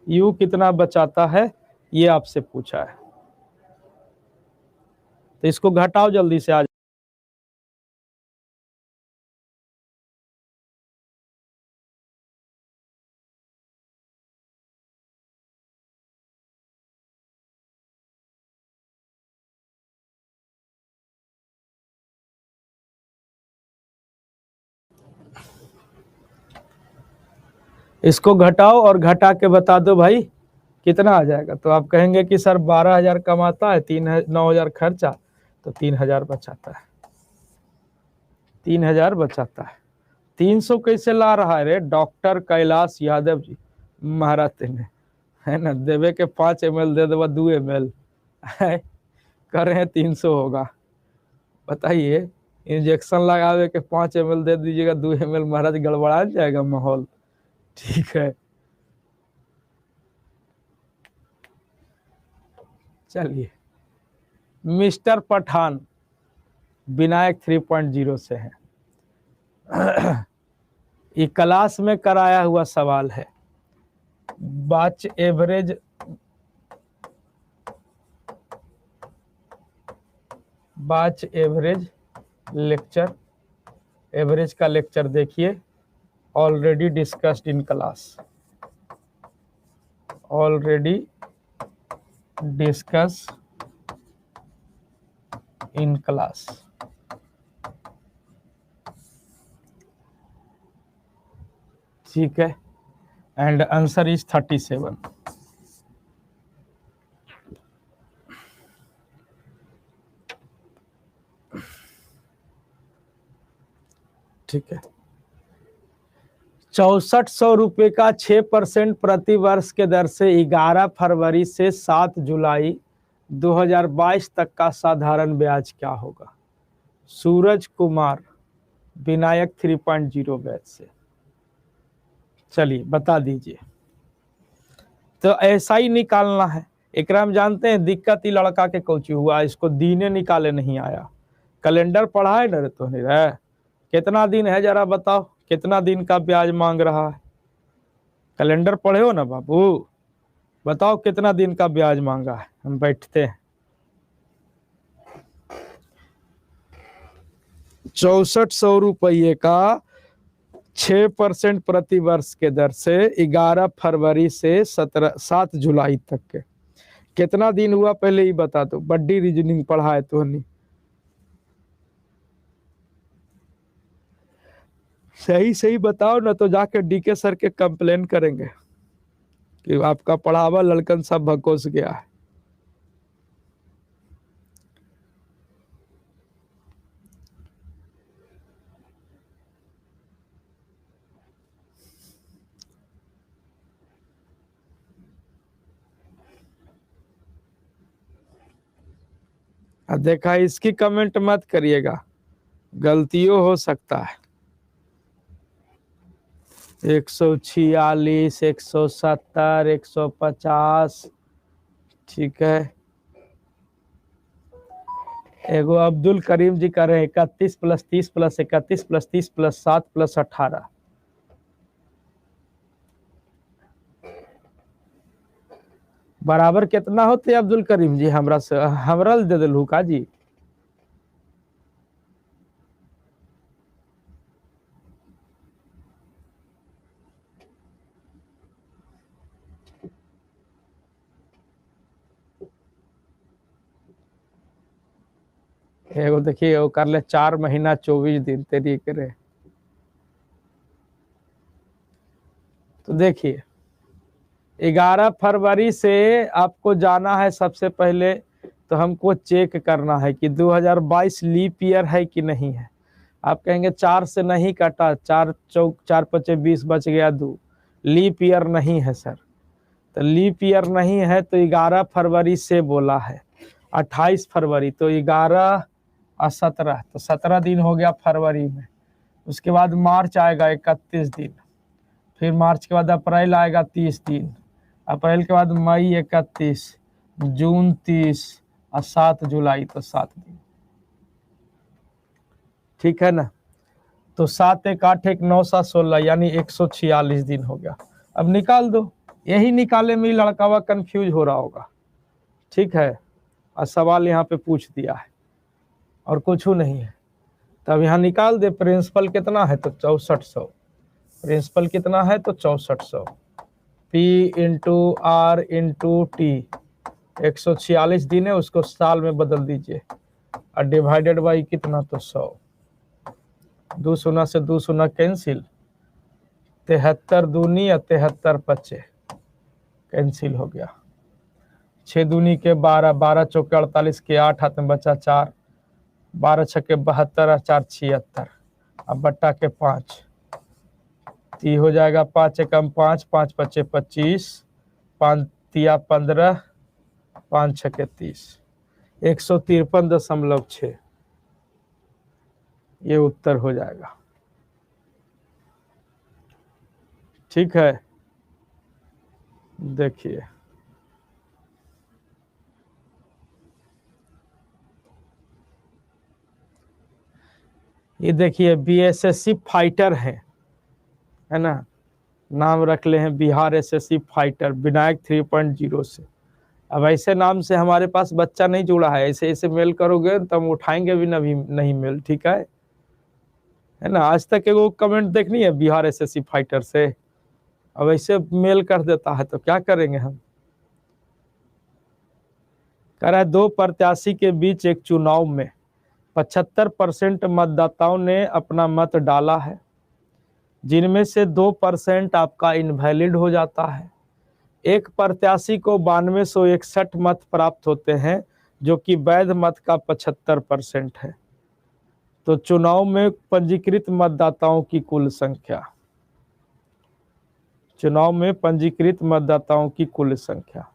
यू कितना बचाता है, ये आपसे पूछा है। तो इसको घटाओ जल्दी से आज। इसको घटाओ और घटा के बता दो भाई कितना आ जाएगा। तो आप कहेंगे कि सर 12,000 कमाता है, 9,000 खर्चा, तो 3,000 बचाता है, 3,000 बचाता है। 300 कैसे ला रहा है रे डॉक्टर कैलाश यादव जी महाराज ने, है ना? देवे के 5 ml दे देवा 2 ml कर रहे हैं 300 होगा, बताइए। इंजेक्शन लगावे के 5 ml दे दीजिएगा 2 ml, महाराज गड़बड़ा जाएगा माहौल, ठीक है। चलिए, मिस्टर पठान विनायक 3.0 से है। ये क्लास में कराया हुआ सवाल है। Batch average, batch average lecture, average का लेक्चर देखिए, already discussed in class, already discuss in class, ठीक है। एंड आंसर इज 37, ठीक है। 6400 रुपये का 6% प्रति वर्ष के दर से 11 फरवरी से 7 जुलाई 2022 तक का साधारण ब्याज क्या होगा? सूरज कुमार विनायक 3.0 बैच से, चलिए बता दीजिए। तो ऐसा ही निकालना है। एकराम जानते हैं दिक्कत ही लड़का के कोची हुआ, इसको दीने निकाले नहीं आया। कैलेंडर पढ़ा है ना रे तो नहीं रहे? कितना दिन है जरा बताओ, कितना दिन का ब्याज मांग रहा है? कैलेंडर पढ़े हो ना बाबू, बताओ कितना दिन का ब्याज मांगा है। हम बैठते हैं। 6400 रुपये का 6% प्रति वर्ष के दर से 11 फरवरी से 7 जुलाई तक के कितना दिन हुआ पहले ही बता दो। बड्डी रीजनिंग पढ़ा है तो नहीं, सही सही बताओ ना, तो जाके डीके सर के कंप्लेन करेंगे कि आपका पढ़ावा लड़कन सब भकोस गया है। देखा, इसकी कमेंट मत करिएगा, गलतियों हो सकता है। 146, 170, 150, ठीक है। एगो अब्दुल करीम जी कर रहे हैं 31 + 30 + 31 + 30 + 7 + 18 बराबर कितना होते अब्दुल करीम जी? हमरा से हमरा दे दिलू का जी? एगो देखिए वो कर ले 4 महीना 24 दिन तेरी करे। तो देखिए 11 फरवरी से आपको जाना है सबसे पहले, तो हमको चेक करना है कि 2022 लीप ईयर है कि नहीं है। आप कहेंगे 4 से नहीं कटा, 4 चौक 4 पचे 20 बच गया 2, लीप ईयर नहीं है सर। तो लीप ईयर नहीं है तो 11 फरवरी से बोला है, 28 फरवरी तो 11 और 17 तो 17 दिन हो गया फरवरी में। उसके बाद मार्च आएगा 31 दिन, फिर मार्च के बाद अप्रैल आएगा 30 दिन, अप्रैल के बाद मई 31, जून 30 और 7 जुलाई तो 7 दिन, ठीक है ना। तो 7 × 8 = 9 × 16 यानी 146 दिन हो गया। अब निकाल दो, यही निकाले में लड़का हुआ कंफ्यूज हो रहा होगा, ठीक है। और सवाल यहाँ पे पूछ दिया है और कुछ नहीं है। तब यहाँ निकाल दे, प्रिंसिपल कितना है तो 6400, प्रिंसिपल कितना है तो 6400, P × R × T 146 दिन है, उसको साल में बदल दीजिए और डिवाइडेड बाई कितना तो 100, 2 शून्य से 2 शून्य कैंसिल, 73 दूनी या 73 पचे कैंसिल हो गया, 6 दूनी के 12, 12 चौके 48 के 8 हाथ में बचा 4, 12 छक्के 72 और 4 76, अब बट्टा के 5 ती हो जाएगा, 5 एकम 5, 5 पचे 25, 5 तिया 15, 5 छक्के 30, 153.6 ये उत्तर हो जाएगा, ठीक है। देखिए ये देखिए BSSC फाइटर है ना, नाम रख ले हैं बिहार SSC फाइटर विनायक 3.0 से। अब ऐसे नाम से हमारे पास बच्चा नहीं जुड़ा है, ऐसे ऐसे मेल करोगे तो हम उठाएंगे भी नहीं मेल, ठीक है ना। आज तक एगो कमेंट देखनी है बिहार SSC फाइटर से, अब ऐसे मेल कर देता है तो क्या करेंगे हम। कह रहा है 2 प्रत्याशी के बीच एक चुनाव में 75% मतदाताओं ने अपना मत डाला है, जिनमें से 2% आपका इनवैलिड हो जाता है। एक प्रत्याशी को 9261 मत प्राप्त होते हैं, जो कि वैध मत का 75% है। तो चुनाव में पंजीकृत मतदाताओं की कुल संख्या, चुनाव में पंजीकृत मतदाताओं की कुल संख्या।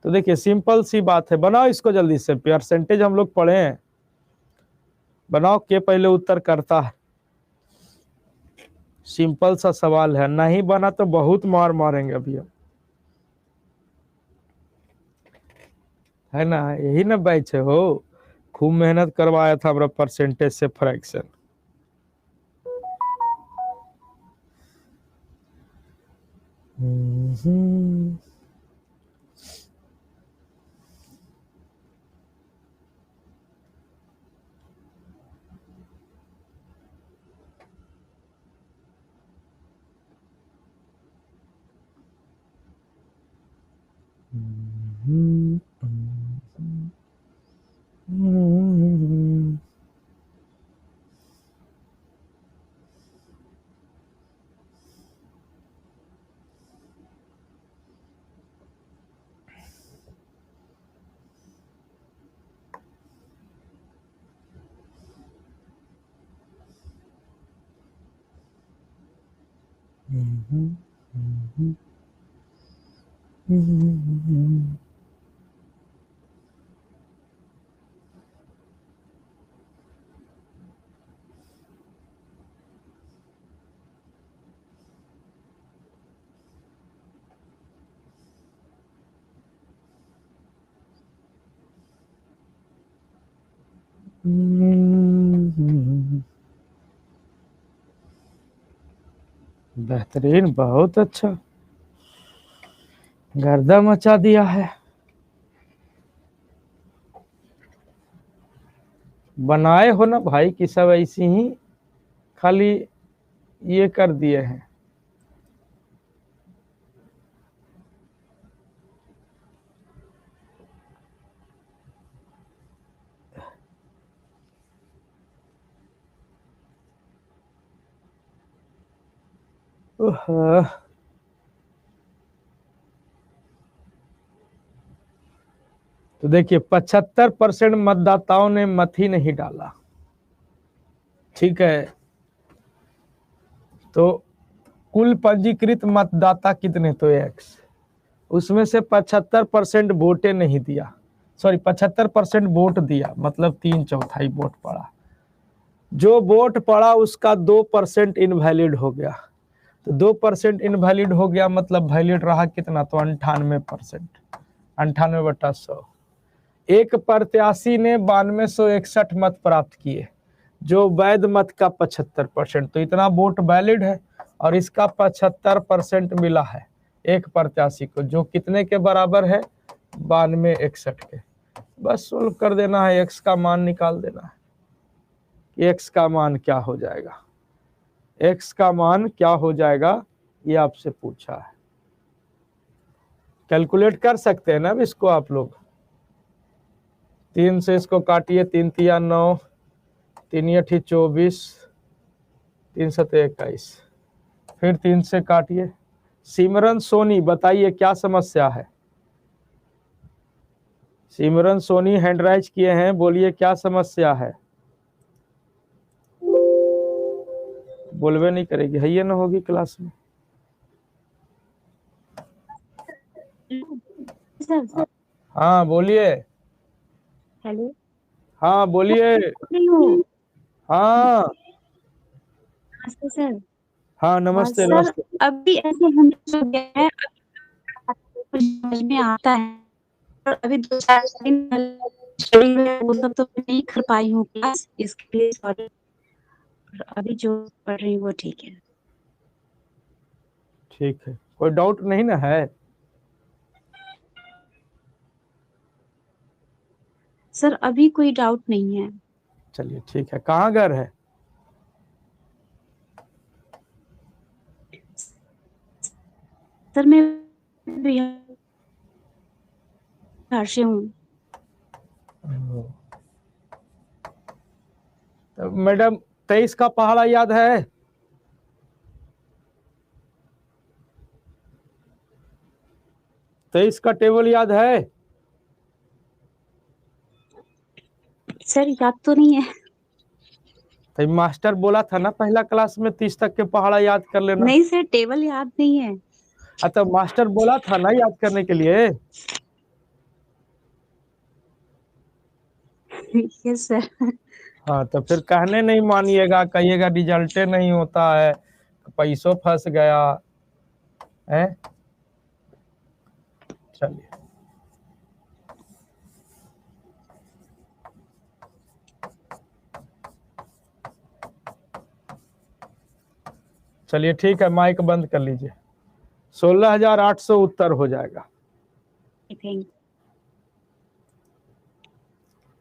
तो देखिए सिंपल सी बात है, बनाओ इसको जल्दी से, परसेंटेज हम लोग पढ़े हैं, बनाओ के पहले उत्तर करता है। सिंपल सा सवाल है, नहीं बना तो बहुत मार मारेंगे अभी हम, है ना। यही ना बैच है हो, खूब मेहनत करवाया था हमारा परसेंटेज से फ्रैक्शन। बेहतरीन, बहुत अच्छा, गर्दा मचा दिया है। बनाए हो ना भाई कि सब ऐसी ही खाली ये कर दिए हैं। तो देखिए 75% मतदाताओं ने मत ही नहीं डाला। ठीक है, तो कुल पंजीकृत मतदाता कितने? तो एक्स, उसमें से 75% वोटे नहीं दिया, सॉरी 75% वोट दिया, मतलब 3/4 वोट पड़ा। जो वोट पड़ा उसका 2% इनवैलिड हो गया। तो 2% इनवैलिड हो गया, मतलब वैलिड रहा कितना? तो 98%, 98/100। एक प्रत्याशी ने 9261 मत प्राप्त किए, जो वैध मत का 75%। तो इतना वोट वैलिड है और इसका 75% मिला है एक प्रत्याशी को, जो कितने के बराबर है? 9261 के। बस सोल्व कर देना है, एक्स का मान निकाल देना है। एक्स का मान क्या हो जाएगा? एक्स का मान क्या हो जाएगा ये आपसे पूछा है। कैलकुलेट कर सकते हैं ना अब इसको आप लोग। 3 से इसको काटिए, 3 तिया 9, 3 8 24, 3 7 21, फिर 3 से काटिए। सिमरन सोनी बताइए क्या समस्या है? सिमरन सोनी हैंड राइज किए हैं, बोलिए क्या समस्या है? बोलवे नहीं करेगी, है ये ना होगी क्लास में। सर हाँ बोलिए। हेलो। हाँ बोलिए। नहीं हो। हाँ नमस्ते सर। हाँ नमस्ते सर नमस्ते। अभी ऐसे हम जो गए हैं कुछ समझ में आता है, और अभी 2-4 दिन वो सब तो नहीं कर पाई हूँ क्लास, इसके लिए सॉरी। अभी जो पढ़ रही हूँ वो ठीक है। ठीक है, कोई डाउट नहीं ना है? सर अभी कोई डाउट नहीं है। चलिए ठीक है, कहाँ घर है? सर मैं बिहार से हूँ। तो मैडम 23 का पहाड़ा याद है? 23 का टेबल याद है? सर याद तो नहीं है। तो मास्टर बोला था ना पहला क्लास में 30 तक के पहाड़ा याद कर लेना। नहीं सर, टेबल याद नहीं है। अच्छा, मास्टर बोला था ना याद करने के लिए। Yes sir. हाँ तो फिर कहने नहीं मानिएगा, कहिएगा रिजल्टे नहीं होता है, पैसों फंस गया है। चलिए चलिए ठीक है, माइक बंद कर लीजिए। 16,800 उत्तर हो जाएगा। थैंक।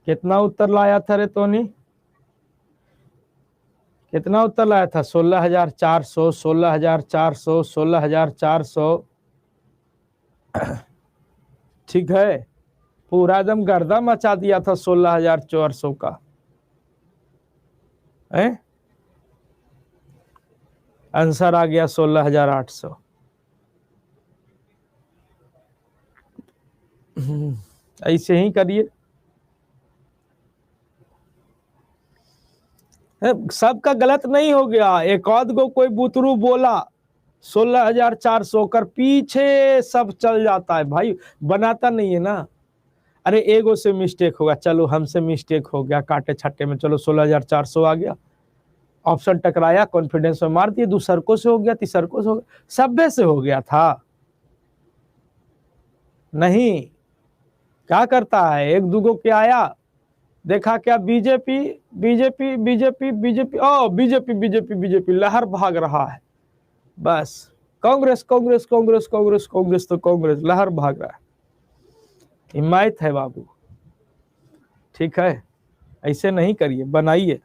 कितना उत्तर लाया था रे टोनी? कितना उत्तर लाया था? 16,400, 16,400, 16,400। ठीक है, पूरा एकदम गर्दा मचा दिया था 16,400 का है। आंसर आ गया 16,800। ऐसे ही करिए, सबका गलत नहीं हो गया, एक आध गो कोई बुतरू बोला 16,400 कर पीछे सब चल जाता है भाई, बनाता नहीं है ना। अरे एगो से मिस्टेक होगा, चलो हमसे मिस्टेक हो गया काटे छट्टे में, चलो 16,400 आ गया, ऑप्शन टकराया, कॉन्फिडेंस में मार दिए, दूसरको से हो गया, तीसरको से हो गया, सब्बे से हो गया था। नहीं, क्या करता है, एक दूगो के आया देखा क्या, बीजेपी बीजेपी बीजेपी बीजेपी, ओ बीजेपी बीजेपी बीजेपी, लहर भाग रहा है बस। कांग्रेस कांग्रेस कांग्रेस कांग्रेस कांग्रेस, तो कांग्रेस लहर भाग रहा है। हिमायत है बाबू, ठीक है, ऐसे नहीं करिए, बनाइए।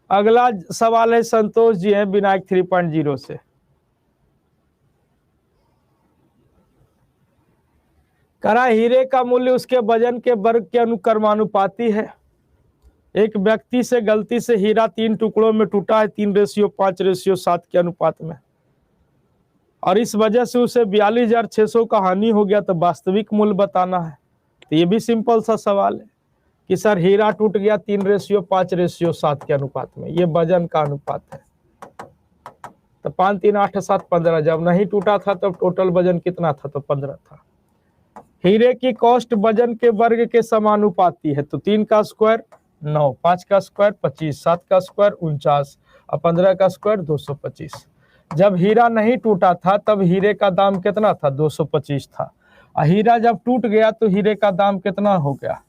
अगला सवाल है संतोष जी हैं विनायक 3.0 से। करा हीरे का मूल्य उसके वजन के वर्ग के अनुक्रमानुपाती है। एक व्यक्ति से गलती से हीरा 3 टुकड़ों में टूटा है 3:5:7 के अनुपात में, और इस वजह से उसे 42,600 का हानि हो गया, तो वास्तविक मूल्य बताना है। तो ये भी सिंपल सा सवाल है कि सर हीरा टूट गया 3:5:7 के अनुपात में, ये वजन का अनुपात है। तो 5 3 8 7 15, जब नहीं टूटा था तब टोटल वजन कितना था, तो 15 था। हीरे की कॉस्ट वजन के वर्ग के समानुपाती है, तो 3 का स्क्वायर 9, 5 का स्क्वायर 25, 7 का स्क्वायर 49 और 15 का स्क्वायर 225। जब हीरा नहीं टूटा था तब हीरे का दाम कितना था, 225 था। और हीरा जब टूट गया तो हीरे का दाम कितना हो गया,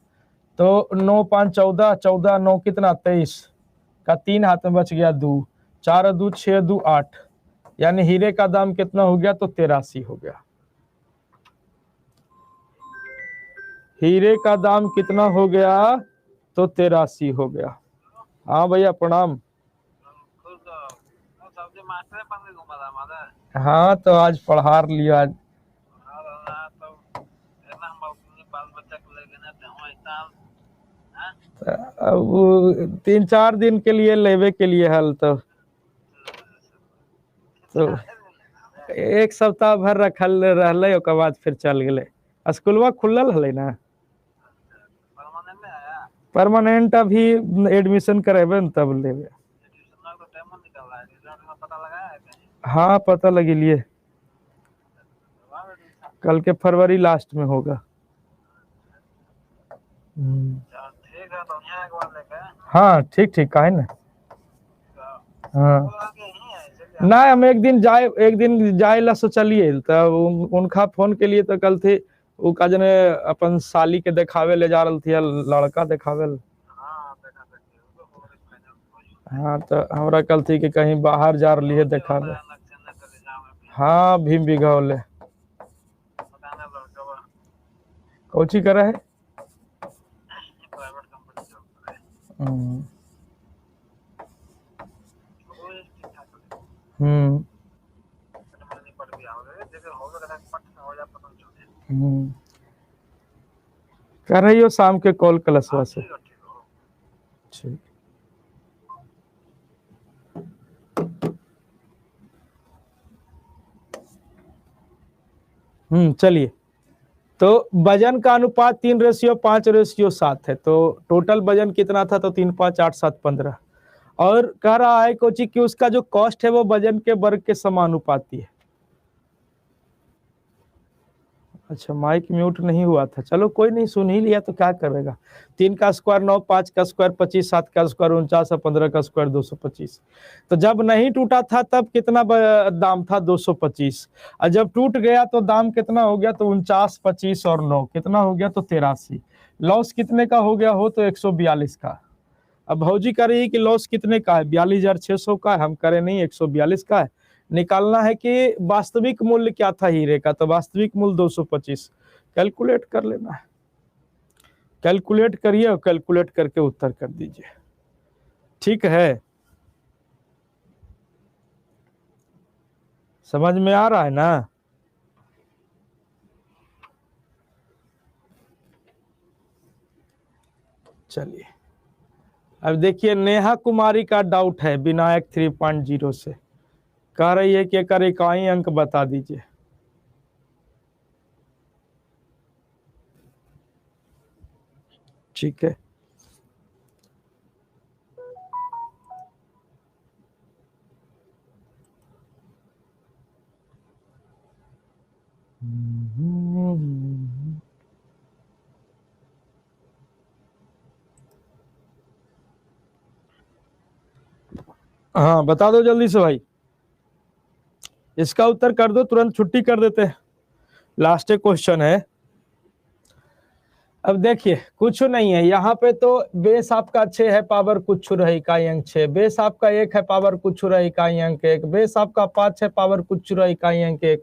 तो 9 5 14, 14 9 कितना 23 का 3 हाथ में बच गया 2, 4 2 6 2 8, यानी हीरे का दाम कितना हो गया, तो 83 हो गया। हीरे का दाम कितना हो गया, तो 83 हो गया। हाँ भैया प्रणाम। हाँ तो आज पढ़ा लिया आज। अब वो 3-4 दिन के लिए लेवे के लिए हल, तो एक सप्ताह भर रखल रहले, ओकर बाद फिर चल गए। स्कूलवा खुलल हले ना, परमानेंट अभी एडमिशन करेबे न तब लेवे। हाँ पता लगी लिए, कल के फरवरी लास्ट में होगा। हाँ ठीक ठीक, काहे ना। हाँ ना, हम एक दिन जाए ला सोचलिए, तब उनका फोन के लिए, तो कल थे वो का जने अपन साली के देखावे ले जा रही थी, लड़का देखावे। हाँ तो हमरा कल थी कि कहीं बाहर जा रही है देखावे। हाँ भीम बिघौले कोची करे है। कर रही हो शाम के कॉल क्लासवा से। ठीक। चलिए, तो वजन का अनुपात 3:5:7 है, तो टोटल वजन कितना था, तो 3 5 8 7 15, और कह रहा है कोची कि उसका जो कॉस्ट है वो वजन के वर्ग के समानुपाती है। अच्छा माइक म्यूट नहीं हुआ था, चलो कोई नहीं, सुन ही लिया तो क्या करेगा। 3 का स्क्वायर 9, 5 का स्क्वायर 25, 7 का स्क्वायर 49 और 15 का स्क्वायर 225। तो जब नहीं टूटा था तब कितना दाम था, 225, और जब टूट गया तो दाम कितना हो गया, तो 49, 25 और 9 कितना हो गया, तो 83। लॉस कितने का हो गया हो, तो 142 का। अब भौजी कह रही कि लॉस कितने का है, 42,600 का है, हम करे नहीं 142 का है। निकालना है कि वास्तविक मूल्य क्या था हीरे का, तो वास्तविक मूल्य 225। कैलकुलेट कर लेना है, कैलकुलेट करिए और कैलकुलेट करके उत्तर कर दीजिए, ठीक है। समझ में आ रहा है ना। चलिए अब देखिए, नेहा कुमारी का डाउट है विनायक 3.0 से, कह रही है कि एक इकाई अंक बता दीजिए। ठीक है, हाँ बता दो जल्दी से भाई, इसका उत्तर कर दो, तुरंत छुट्टी कर देते हैं। लास्ट क्वेश्चन है, अब देखिए कुछ नहीं है यहाँ पे, तो बेस आपका 6 है, पावर कुछ रहे इकाई अंक 6, बेस आपका 1 है, पावर कुछ रहे इकाई अंक 1, बेस आपका 5 है, पावर कुछ रहे इकाई अंक 1।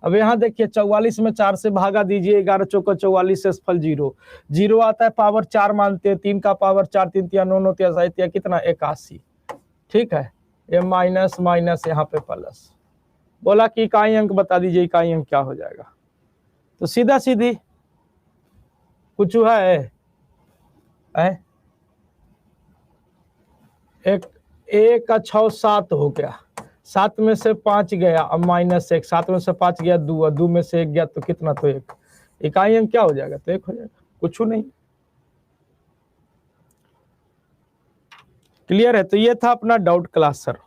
अब यहाँ देखिए 44 में 4 से भागा दीजिए, 11 चौका 44 से फल 0, 0 आता है, पावर 4 मानते हैं, 3 का पावर 4, 3 तिया 9, 9 तिया 7 कितना 81। ठीक है, ये माइनस माइनस यहाँ पे प्लस। बोला कि इकाई अंक बता दीजिए, इकाई अंक क्या हो जाएगा, तो सीधा सीधी कुछ है, एक का 6 7 हो गया, 7 में से 5 गया, अब -1, 7 में से 5 गया 2, 2 में से 1 गया तो कितना, तो 1। इकाई अंक क्या हो जाएगा, तो 1 हो जाएगा, कुछ नहीं। क्लियर है? तो ये था अपना डाउट क्लास सर।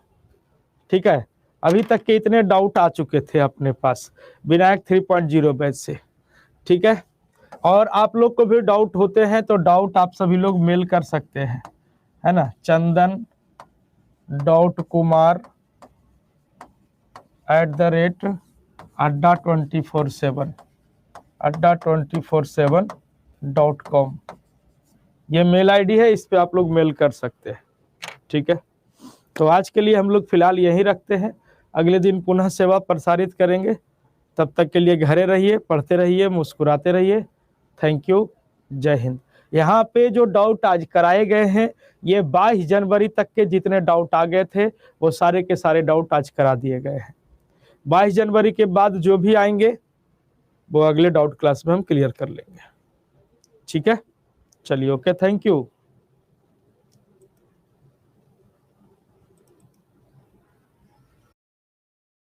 ठीक है, अभी तक के इतने डाउट आ चुके थे अपने पास विनायक 3.0 बैच से। ठीक है, और आप लोग को भी डाउट होते हैं तो डाउट आप सभी लोग मेल कर सकते हैं, है ना, chandan.kumar@247.com ये मेल आईडी है, इस पे आप लोग मेल कर सकते हैं। ठीक है, तो आज के लिए हम लोग फिलहाल यही रखते हैं, अगले दिन पुनः सेवा प्रसारित करेंगे। तब तक के लिए घरे रहिए, पढ़ते रहिए, मुस्कुराते रहिए। थैंक यू, जय हिंद। यहाँ पे जो डाउट आज कराए गए हैं, ये 22 जनवरी तक के जितने डाउट आ गए थे वो सारे के सारे डाउट आज करा दिए गए हैं। 22 जनवरी के बाद जो भी आएंगे वो अगले डाउट क्लास में हम क्लियर कर लेंगे। ठीक है, चलिए, ओके, थैंक यू।